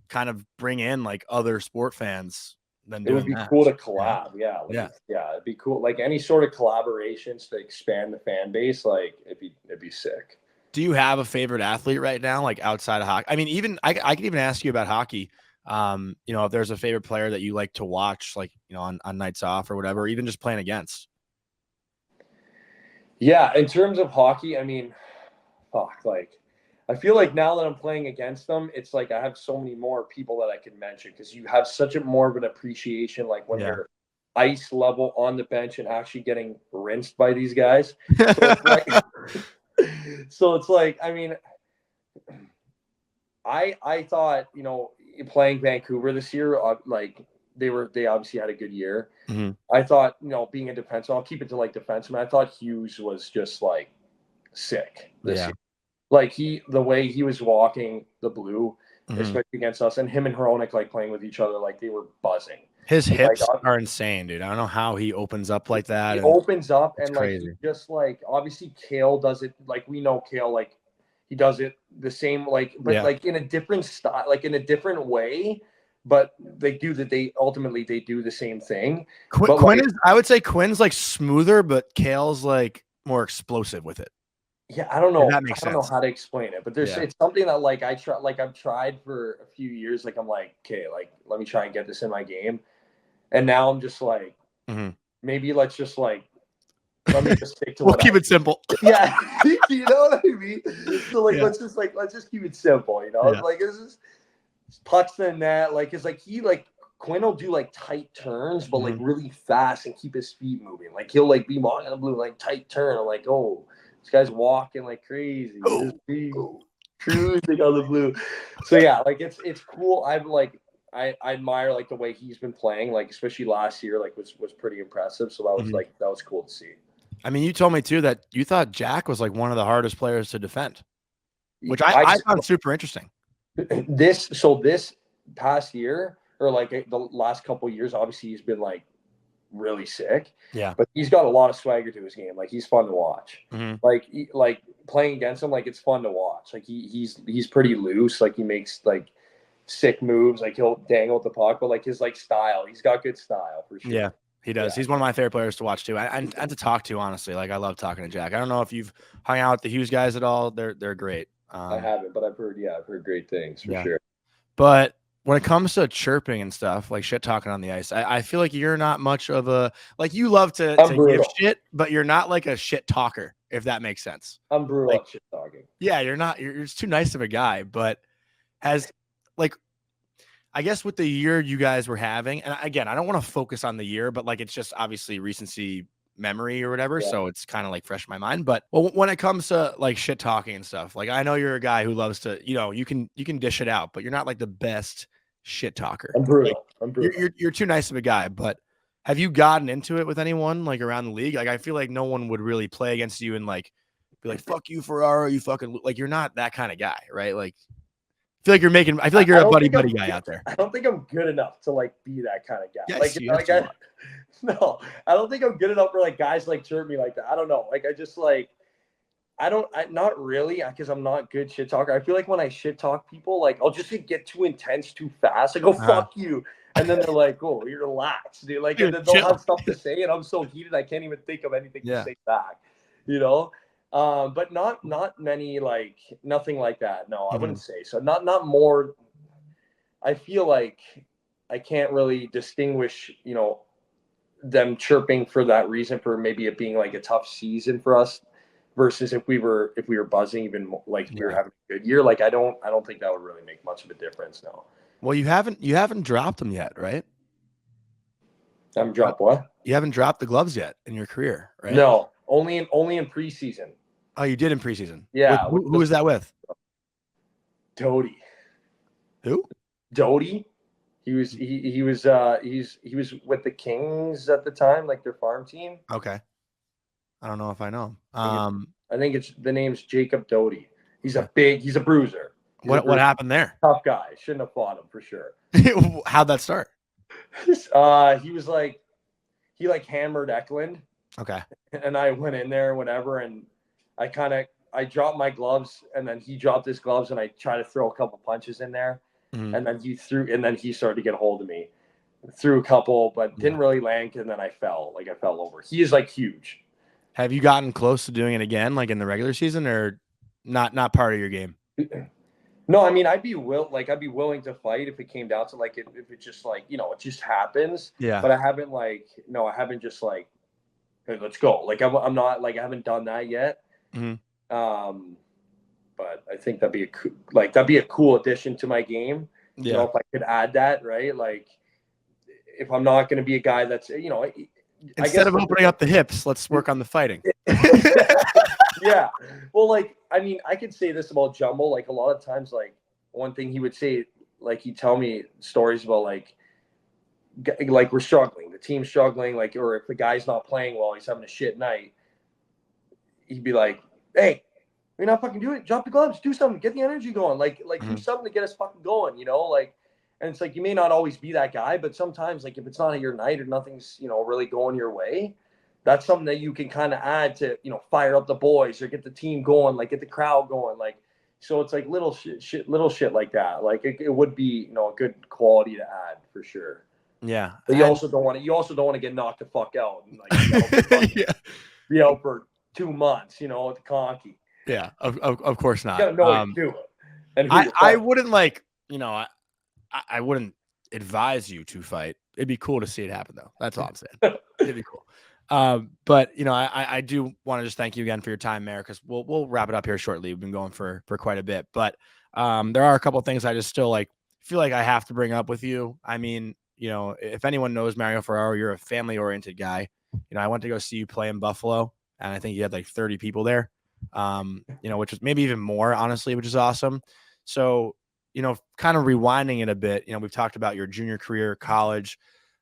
kind of bring in like other sport fans than it would doing be that? cool to collab. Yeah, Yeah. it'd be cool. Like any sort of collaborations to expand the fan base. Like it'd be sick. Do you have a favorite athlete right now, like outside of hockey? I mean, even I could even ask you about hockey. If there's a favorite player that you like to watch, like, on nights off or whatever, or even just playing against. Yeah, in terms of hockey, I mean, fuck, like I feel like now that I'm playing against them, it's like I have so many more people that I can mention because you have such a more of an appreciation, like when Yeah. ice level on the bench and actually getting rinsed by these guys. So it's like, I mean, I thought, playing Vancouver this year, like they obviously had a good year. Mm-hmm. I thought, being a defenseman, I'll keep it to like defenseman. I thought Hughes was just like sick this year. Like the way he was walking the blue, especially against us, and him and Hronek like playing with each other, like they were buzzing. His hips are insane, dude. I don't know how he opens up like that. He opens up and like crazy. he just like obviously Kale does it like we know Kale like he does it the same like like in a different style, like in a different way. But they do the same thing. Quinn is, I would say Quinn's like smoother, but Kale's like more explosive with it. Yeah, I don't know. That makes sense. I don't know how to explain it, but it's something that like I've tried for a few years. Like I'm like, okay, like let me try and get this in my game. And now I'm just like, maybe let's just like, let me just stick to we'll keep it simple. Yeah. You know what I mean? So like, let's just keep it simple, like it's just pucks in that. Like, it's like Quinn will do like tight turns, but like really fast and keep his feet moving. Like he'll like be walking the blue, like tight turn. I'm like, oh, this guy's walking like crazy. Cruising on the blue. So yeah, like it's cool. I admire like the way he's been playing, like especially last year, like was pretty impressive. So that was cool to see. I mean, you told me too that you thought Jack was like one of the hardest players to defend, which I found super interesting. This past year or like the last couple of years, obviously he's been like really sick. Yeah, but he's got a lot of swagger to his game. Like he's fun to watch. Like playing against him, like it's fun to watch. Like he's pretty loose. Like he makes like sick moves, like he'll dangle the puck, but like his like style, he's got good style for sure. Yeah, he does. He's one of my favorite players to watch too, and to talk to, honestly. Like I love talking to Jack. I don't know if you've hung out with the Hughes guys at all. They're great. I haven't, but I've heard great things for sure. But when it comes to chirping and stuff, like shit talking on the ice, I feel like you're not much of a, like you love to give shit, but you're not like a shit talker, if that makes sense. I'm brutal at shit talking. Yeah, you're just too nice of a guy, but I guess with the year you guys were having, and again, I don't want to focus on the year, but like it's just obviously recency memory or whatever, so it's kind of like fresh in my mind. But when it comes to like shit talking and stuff, like I know you're a guy who loves to, you can dish it out, but you're not like the best shit talker. I'm brutal. You're too nice of a guy. But have you gotten into it with anyone like around the league? Like I feel like no one would really play against you and like be like, "Fuck you, Ferraro, you fucking," like you're not that kind of guy, right? Like I feel like you're a buddy guy out there. I don't think I'm good enough to like be that kind of guy. Yes, no, I don't think I'm good enough for like guys like chirp me like that. I don't know. Like I just like not really, because I'm not good shit talker. I feel like when I shit talk people, like I'll just get too intense too fast. I go fuck you, and then they're like, "Oh, you're relaxed, dude." Like, and then they'll have stuff to say, and I'm so heated I can't even think of anything to say back. But not many, like nothing like that. No, I wouldn't say so. Not more. I feel like I can't really distinguish, them chirping for that reason, for maybe it being like a tough season for us versus if we were buzzing, even like we were having a good year. Like I don't think that would really make much of a difference. No. Well, you haven't dropped them yet, right? I haven't dropped what? You haven't dropped the gloves yet in your career, right? No, only in preseason. Oh, you did in preseason. Yeah. Who was that with? Doty. Who? Doty. He was with the Kings at the time, like their farm team. Okay. I don't know if I know him. I think it's the name's Jacob Doty. He's a bruiser. What happened there? Tough guy. Shouldn't have fought him for sure. How'd that start? He was like, he like hammered Eklund. Okay. And I went in there, whatever, and I dropped my gloves, and then he dropped his gloves, and I tried to throw a couple punches in there, and then he started to get a hold of me, threw a couple, but didn't really land, and then I fell over. He is like huge. Have you gotten close to doing it again, like in the regular season, or not part of your game? No, I mean I'd be willing to fight if it came down to like if it just like it just happens. Yeah. But I haven't just like, hey, let's go. Like I'm not like I haven't done that yet. But I think that'd be a cool addition to my game. If I could add that, right? Like if I'm not going to be a guy that's, you know, instead of opening up the hips, let's work on the fighting. Yeah. Well, like, I mean, I could say this about Jumbo. Like, a lot of times, like, one thing he would say, like, he'd tell me stories about, like we're struggling, the team's struggling, like, or if the guy's not playing well, he's having a shit night. He'd be like, hey, you're not fucking doing it. Drop the gloves, do something, get the energy going. Like do something to get us fucking going, you know? Like, and it's like, you may not always be that guy, but sometimes, like, if it's not your night or nothing's, you know, really going your way, that's something that you can kind of add to, you know, fire up the boys or get the team going, like get the crowd going. Like, so it's like little shit like that. Like it would be, you know, a good quality to add for sure. Yeah. But you also don't want to get knocked the fuck out and like be out for 2 months, you know, at the conky. Yeah, of course not. You gotta know what you're doing. And I wouldn't, like, you know, I wouldn't advise you to fight. It'd be cool to see it happen, though. That's all I'm saying. It'd be cool. But, you know, I do want to just thank you again for your time, Mayor, because we'll wrap it up here shortly. We've been going for quite a bit, but there are a couple of things I just still feel like I have to bring up with you. I mean, you know, if anyone knows Mario Ferraro, you're a family-oriented guy. You know, I went to go see you play in Buffalo, and I think you had like 30 people there. You know, which is maybe even more, honestly, which is awesome. So, you know, kind of rewinding it a bit, you know, we've talked about your junior career, college,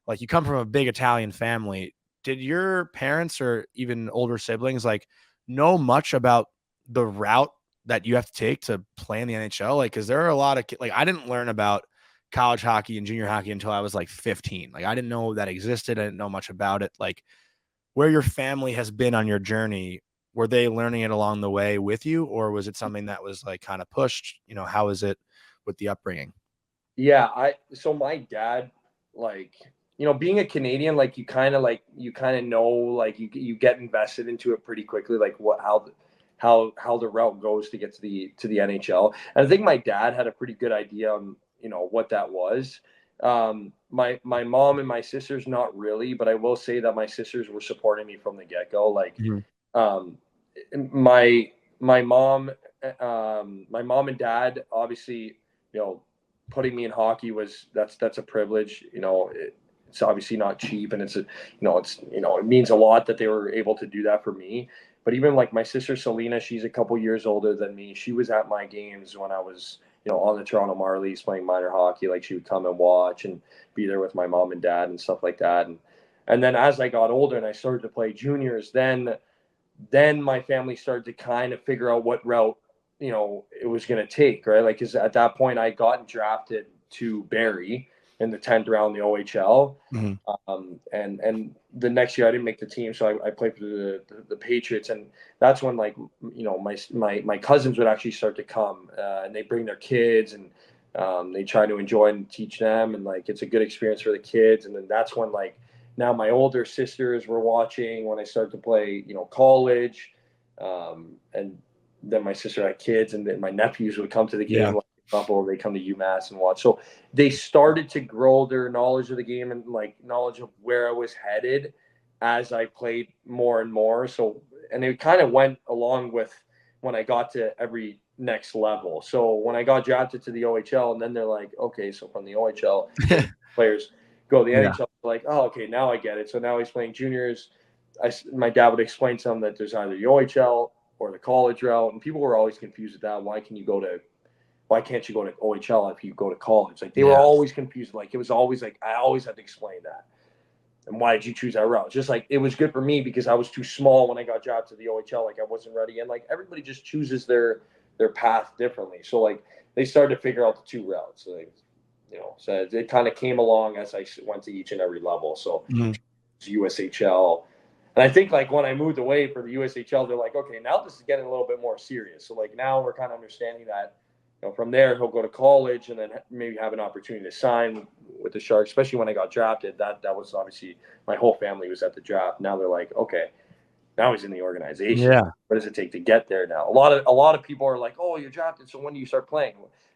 like you come from a big Italian family. Did your parents or even older siblings like know much about the route that you have to take to play in the NHL? Like, cause there are a lot of, like, I didn't learn about college hockey and junior hockey until I was like 15. Like, I didn't know that existed. I didn't know much about it. Like, where your family has been on your journey, were they learning it along the way with you, or was it something that was like kind of pushed? You know, how is it with the upbringing? Yeah, so my dad, like, you know, being a Canadian, like you kind of know, like you get invested into it pretty quickly, like how the route goes to get to the NHL. And I think my dad had a pretty good idea on, you know, what that was. My mom and my sisters, not really, but I will say that my sisters were supporting me from the get-go. Like, um, my my mom my mom and dad, obviously, you know, putting me in hockey that's a privilege. You know, it's obviously not cheap, and it's it means a lot that they were able to do that for me. But even like my sister Selena, she's a couple years older than me. She was at my games when I was, you know, on the Toronto Marlies playing minor hockey. Like, she would come and watch and be there with my mom and dad and stuff like that. And then as I got older and I started to play juniors, then my family started to kind of figure out what route, you know, it was going to take, right? Like, because at that point I gotten drafted to Barrie in the 10th round, the OHL. And the next year I didn't make the team, so I played for the Patriots, and that's when, like, you know, my cousins would actually start to come, and they bring their kids, and they try to enjoy and teach them, and like it's a good experience for the kids. And then that's when, like, now my older sisters were watching when I started to play, you know, college, and then my sister had kids, and then my nephews would come to the game. Yeah. Like, Buffalo, they come to UMass and watch. So they started to grow their knowledge of the game and like knowledge of where I was headed as I played more and more. So, and it kind of went along with when I got to every next level. So when I got drafted to the OHL, and then they're like, okay, so from the OHL players go to the NHL, like, oh, okay, now I get it. So now he's playing juniors. My dad would explain to him that there's either the OHL or the college route, and people were always confused with that. Why can't you go to OHL if you go to college? Like, they were always confused. Like, it was always like, I always had to explain that. And why did you choose that route? Just like, it was good for me because I was too small when I got drafted to the OHL. Like, I wasn't ready. And like, everybody just chooses their path differently. So like, they started to figure out the two routes. So, like, you know, so it kind of came along as I went to each and every level. So USHL. And I think, like, when I moved away for the USHL, they're like, okay, now this is getting a little bit more serious. So like, now we're kind of understanding that, you know, from there he'll go to college and then maybe have an opportunity to sign with the Sharks. Especially when I got drafted, that was obviously, my whole family was at the draft. Now they're like, okay, now he's in the organization. Yeah. What does it take to get there now? A lot of people are like, oh, you're drafted, so when do you start playing?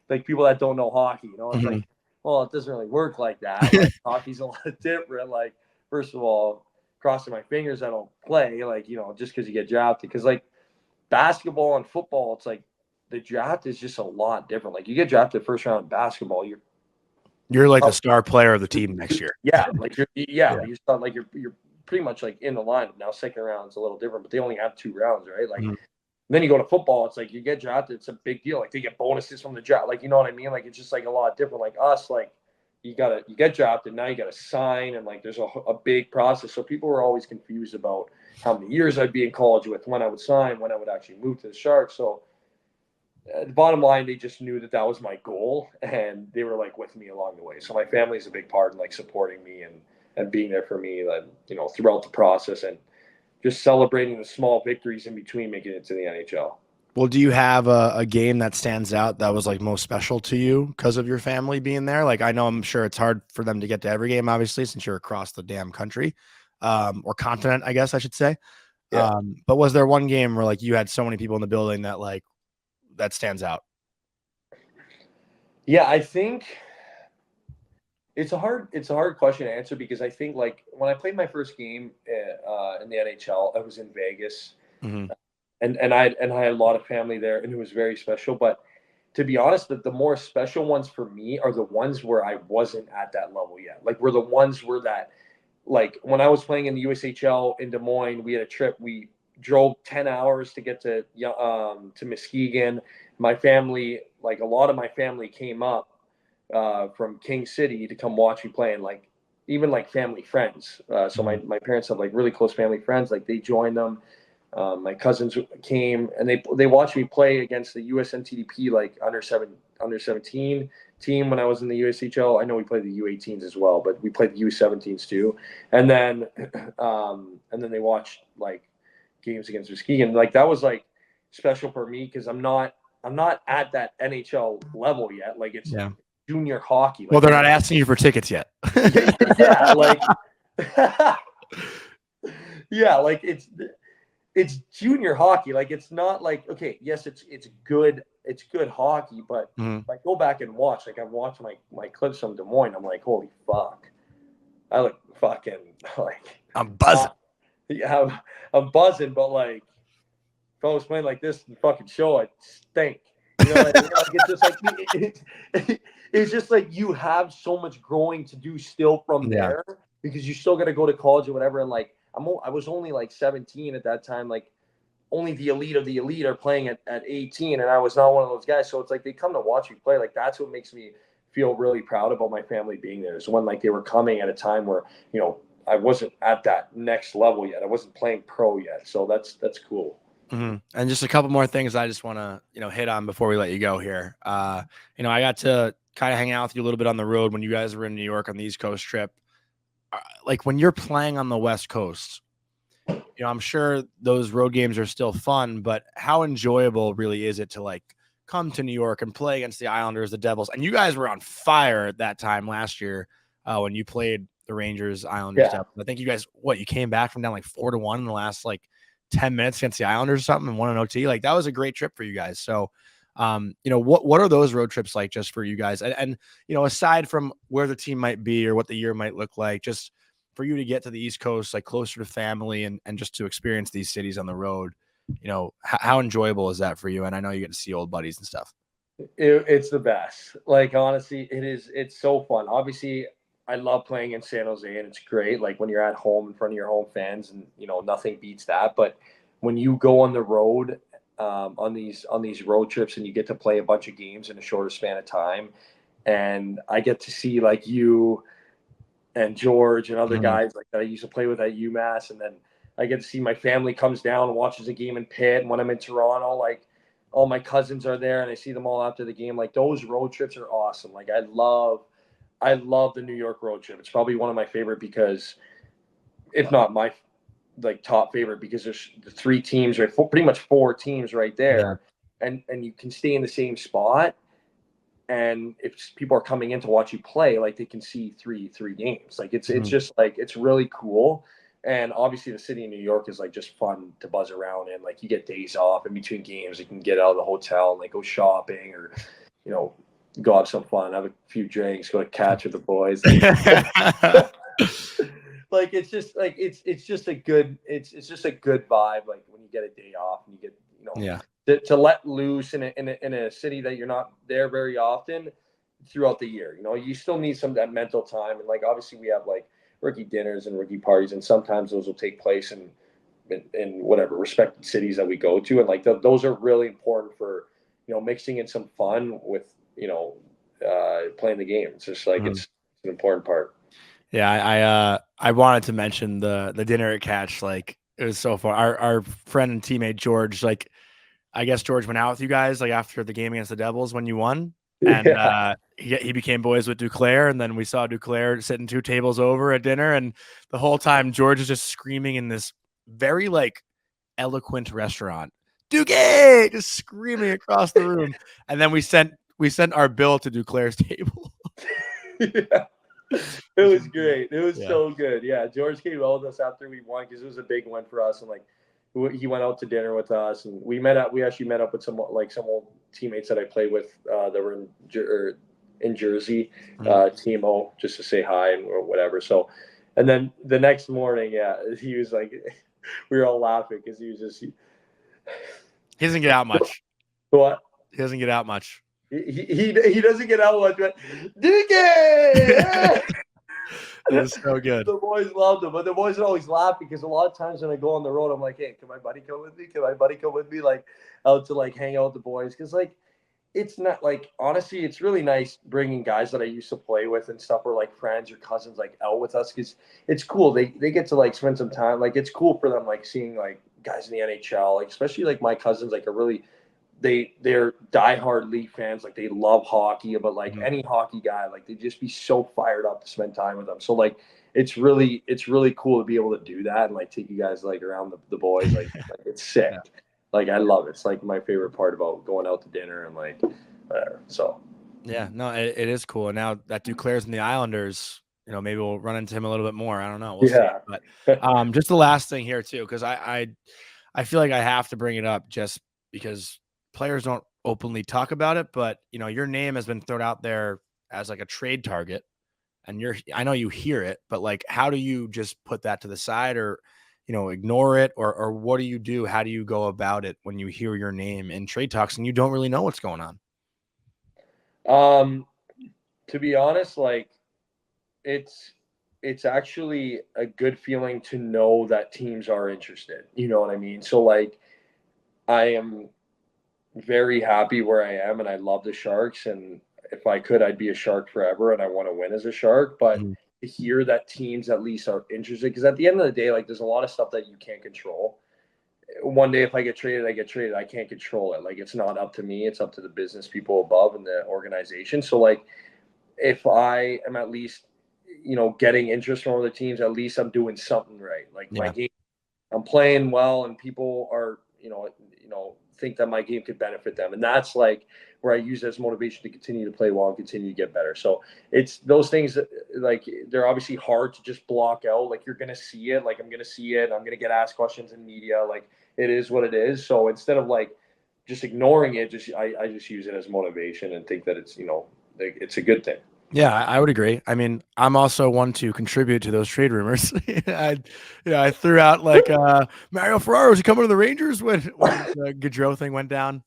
Like, people that don't know hockey, you know, it's like, well, it doesn't really work like that. Like, hockey's a lot different. Like, first of all, crossing my fingers I don't play, like, you know, just because you get drafted. Because like, basketball and football, it's like the draft is just a lot different. Like, you get drafted first round in basketball, you're You're like the star player of the team next year. Yeah, like you thought like you're pretty much like in the lineup now. Second round is a little different, but they only have 2 rounds, right? Like then you go to football, it's like you get drafted, it's a big deal. Like they get bonuses from the draft, like you know what I mean? Like it's just like a lot different. Like us, like you get drafted, now you gotta sign, and like there's a big process. So people were always confused about how many years I'd be in college with, when I would sign, when I would actually move to the Sharks. So the bottom line, they just knew that was my goal, and they were like with me along the way. So my family's a big part in like supporting me and being there for me, like, you know, throughout the process, and just celebrating the small victories in between making it to the NHL. Well, do you have a game that stands out that was like most special to you because of your family being there? Like, I know I'm sure it's hard for them to get to every game, obviously, since you're across the damn country, or continent, I guess I should say. Yeah. But was there one game where like you had so many people in the building that like that stands out? Yeah, I think it's a hard question to answer, because I think like when I played my first game in the NHL, I was in Vegas, and I had a lot of family there, and it was very special. But to be honest, the more special ones for me are the ones where I wasn't at that level yet. Like were the ones where that, like when I was playing in the USHL in Des Moines, we had a trip. We drove 10 hours to get to Muskegon. My family, like a lot of my family, came up from King City to come watch me play, and like even like family friends. So my parents have like really close family friends. Like they joined them. My cousins came, and they watched me play against the USNTDP like under 17 team when I was in the USHL. I know we played the U18s as well, but we played the U17s too. And then they watched like games against Muskegon. Like that was like special for me, because I'm not at that NHL level yet. Like it's junior hockey. Like, well, they're not asking you for tickets yet. yeah, like yeah, like it's junior hockey. Like it's not like, okay, yes, it's good hockey, but if I go back and watch, like I've watched my clips from Des Moines, I'm like, holy fuck, I look fucking like I'm buzzing. Yeah, I'm buzzing, but like if I was playing like this in the fucking show, I'd stink. You know, like it's just like it's just like you have so much growing to do still from there, because you still got to go to college or whatever. And like I was only like 17 at that time. Like only the elite of the elite are playing at 18, and I was not one of those guys. So it's like they come to watch me play. Like that's what makes me feel really proud about my family being there. Is when like they were coming at a time where, you know, I wasn't at that next level yet. I wasn't playing pro yet. So that's cool. And just a couple more things I just want to, hit on before we let you go here. I got to kind of hang out with you a little bit on the road when you guys were in New York on the East Coast trip. Like when you're playing on the West Coast, I'm sure those road games are still fun, but how enjoyable really is it to like come to New York and play against the Islanders, the Devils? And you guys were on fire at that time last year when you played the Rangers, Islanders, Devils. I think you guys, you came back from down like 4-1 in the last like 10 minutes against the Islanders or something and won an OT. Like that was a great trip for you guys. So, what are those road trips like just for you guys? And aside from where the team might be or what the year might look like, just for you to get to the East Coast, like closer to family and just to experience these cities on the road, how enjoyable is that for you? And I know you get to see old buddies and stuff. It's the best. Like, honestly, it is. It's so fun. Obviously, I love playing in San Jose, and it's great. Like when you're at home in front of your home fans, and nothing beats that. But when you go on the road, on these road trips, and you get to play a bunch of games in a shorter span of time, and I get to see like you and George and other guys like that I used to play with at UMass, and then I get to see my family comes down and watches a game in Pitt. And when I'm in Toronto, like all my cousins are there, and I see them all after the game. Like those road trips are awesome. Like I love the New York road trip. It's probably one of my favorite, because if not my like top favorite, because there's the 3 teams, right? Pretty much 4 teams right there, and you can stay in the same spot. And if people are coming in to watch you play, like they can see three games. Like it's just like it's really cool. And obviously the city of New York is like just fun to buzz around in. Like you get days off in between games. You can get out of the hotel and like go shopping, or go have some fun, have a few drinks, go to catch with the boys. Like it's just like it's just a good vibe. Like when you get a day off and you get to let loose in a city that you're not there very often. throughout the year. You know, you still need some of that mental time. And like, obviously we have like rookie dinners and rookie parties, and sometimes those will take place in whatever respected cities that we go to. And like, those are really important for, you know, mixing in some fun with, you know, playing the game. It's just like, it's an important part. Yeah, I wanted to mention the dinner at Catch. Like, it was so fun. Our friend and teammate George, like, I guess George went out with you guys like after the game against the Devils when you won, and Yeah. he became boys with Duclair, and then we saw Duclair sitting 2 tables over at dinner, and the whole time George is just screaming in this very like eloquent restaurant, Duque, just screaming across the room, and then we sent our bill to Duclair's table. Yeah. It was great. It was Yeah. so good. Yeah, George came out with us after we won because it was a big win for us, and like he went out to dinner with us, and we met up. We actually met up with some old teammates that I played with that were in Jersey, Timo, just to say hi and or whatever. So, and then the next morning, yeah, he was like, we were all laughing because he was just he doesn't get out much. What? He doesn't get out much. He doesn't get out much, but Duque. It was so good. The boys loved him, but the boys would always laugh because a lot of times when I go on the road, I'm like, "Hey, can my buddy come with me? Can my buddy come with me?" Like out to like hang out with the boys because like it's not like honestly, it's really nice bringing guys that I used to play with and stuff, or like friends or cousins like out with us because it's cool. They get to like spend some time. Like it's cool for them like seeing like guys in the NHL, like especially like my cousins like are really they're diehard Leaf fans. Like they love hockey, but like any hockey guy, like they'd just be so fired up to spend time with them. So like it's really cool to be able to do that and like take you guys like around the boys. Like it's sick. Yeah. Like I love it. It's like my favorite part about going out to dinner and like whatever. So yeah, no, it is cool. And now that Duclair's in the Islanders, you know, maybe we'll run into him a little bit more. I don't know. We'll see. But just the last thing here too, because I feel like I have to bring it up just because players don't openly talk about it, but you know, your name has been thrown out there as like a trade target, and I know you hear it, but like, how do you just put that to the side, or you know, ignore it, or what do you do? How do you go about it when you hear your name in trade talks and you don't really know what's going on? To be honest, like it's actually a good feeling to know that teams are interested. You know what I mean? So like I am very happy where I am, and I love the Sharks. And if I could, I'd be a Shark forever, and I want to win as a Shark. But to hear that teams at least are interested, because at the end of the day, like there's a lot of stuff that you can't control. One day, if I get traded, I get traded. I can't control it. Like it's not up to me; it's up to the business people above and the organization. So, like, if I am at least, you know, getting interest from other teams, at least I'm doing something right. Like my game, I'm playing well, and people are, think that my game could benefit them, and that's like where I use it as motivation to continue to play well and continue to get better. So it's those things that, like, they're obviously hard to just block out. Like you're gonna see it, like I'm gonna see it, I'm gonna get asked questions in media. Like it is what it is. So instead of like just ignoring it, I just use it as motivation and think that it's like, it's a good thing. Yeah, I would agree. I mean, I'm also one to contribute to those trade rumors. I threw out like Mario Ferraro, is he coming to the Rangers when the Gaudreau thing went down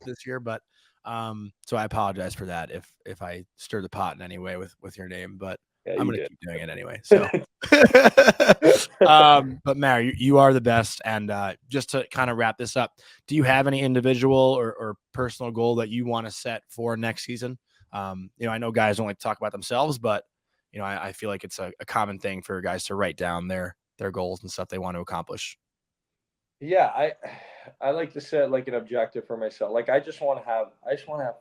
this year, but so I apologize for that if I stir the pot in any way with your name, but Yeah, I'm gonna keep doing it anyway. So but Mario, you are the best. And just to kind of wrap this up, do you have any individual or personal goal that you want to set for next season? I know guys don't like to talk about themselves, but I feel like it's a common thing for guys to write down their goals and stuff they want to accomplish. Yeah, I like to set like an objective for myself. Like I just want to have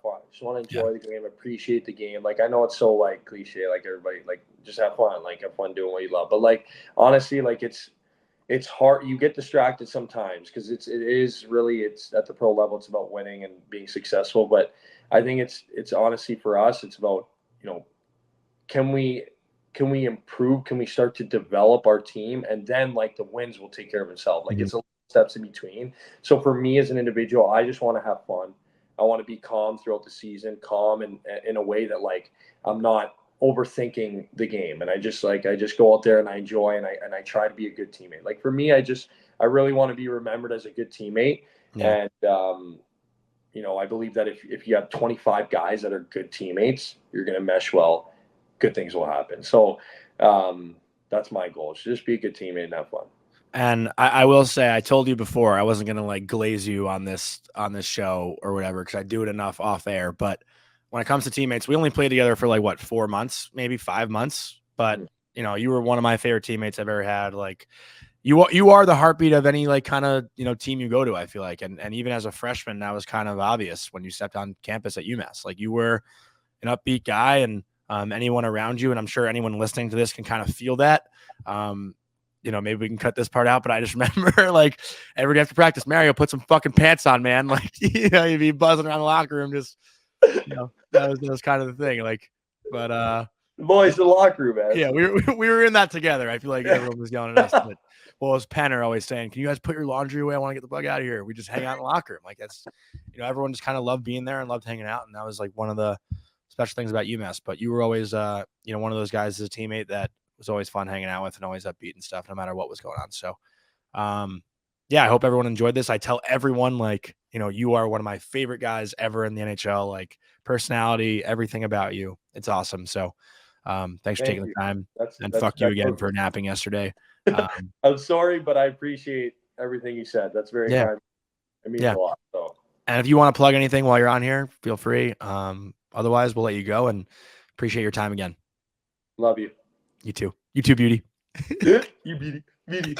fun. I just want to enjoy the game, appreciate the game. Like I know it's so like cliche, like everybody like just have fun, like have fun doing what you love. But like honestly, like it's hard. You get distracted sometimes because it is really it's at the pro level. It's about winning and being successful. But I think it's honestly for us, it's about can we improve? Can we start to develop our team, and then like the wins will take care of itself. Like it's a steps in between. So for me as an individual, I just want to have fun. I want to be calm throughout the season, calm and in a way that like I'm not overthinking the game, and I just go out there and I enjoy and I try to be a good teammate. Like for me, I really want to be remembered as a good teammate, and I believe that if you have 25 guys that are good teammates, you're going to mesh well. Good things will happen. So that's my goal. Just be a good teammate and have fun. And I will say, I told you before, I wasn't gonna like glaze you on this show or whatever, because I do it enough off air. But when it comes to teammates, we only played together for like what, 4 months, maybe 5 months. But you were one of my favorite teammates I've ever had. Like you are the heartbeat of any like kind of team you go to, I feel like. And even as a freshman, that was kind of obvious when you stepped on campus at UMass. Like you were an upbeat guy, and anyone around you, and I'm sure anyone listening to this can kind of feel that. Maybe we can cut this part out, but I just remember like every day after practice, Mario, put some fucking pants on, man. Like, you'd be buzzing around the locker room. Just, that was kind of the thing. Like, but, boys, the locker room, man. Yeah, we were in that together. I feel like everyone was yelling at us. But, well, as Penner always saying, can you guys put your laundry away? I want to get the bug out of here. We just hang out in the locker room. Like that's, everyone just kind of loved being there and loved hanging out. And that was like one of the special things about UMass. But you were always, one of those guys as a teammate that was always fun hanging out with and always upbeat and stuff, no matter what was going on. So, I hope everyone enjoyed this. I tell everyone, like, you are one of my favorite guys ever in the NHL, like personality, everything about you. It's awesome. So, thanks for taking the time, and fuck you again for napping yesterday. I'm sorry, but I appreciate everything you said. That's very kind. It means a lot. So, and if you want to plug anything while you're on here, feel free. Otherwise, we'll let you go, and appreciate your time again. Love you. You too. You too, beauty. You beauty.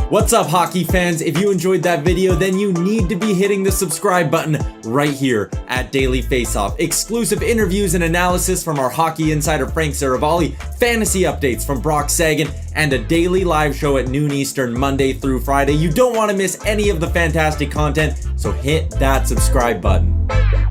What's up, hockey fans? If you enjoyed that video, then you need to be hitting the subscribe button right here at Daily Faceoff. Exclusive interviews and analysis from our hockey insider Frank Saravalli, fantasy updates from Brock Sagan, and a daily live show at noon Eastern, Monday through Friday. You don't want to miss any of the fantastic content, so hit that subscribe button.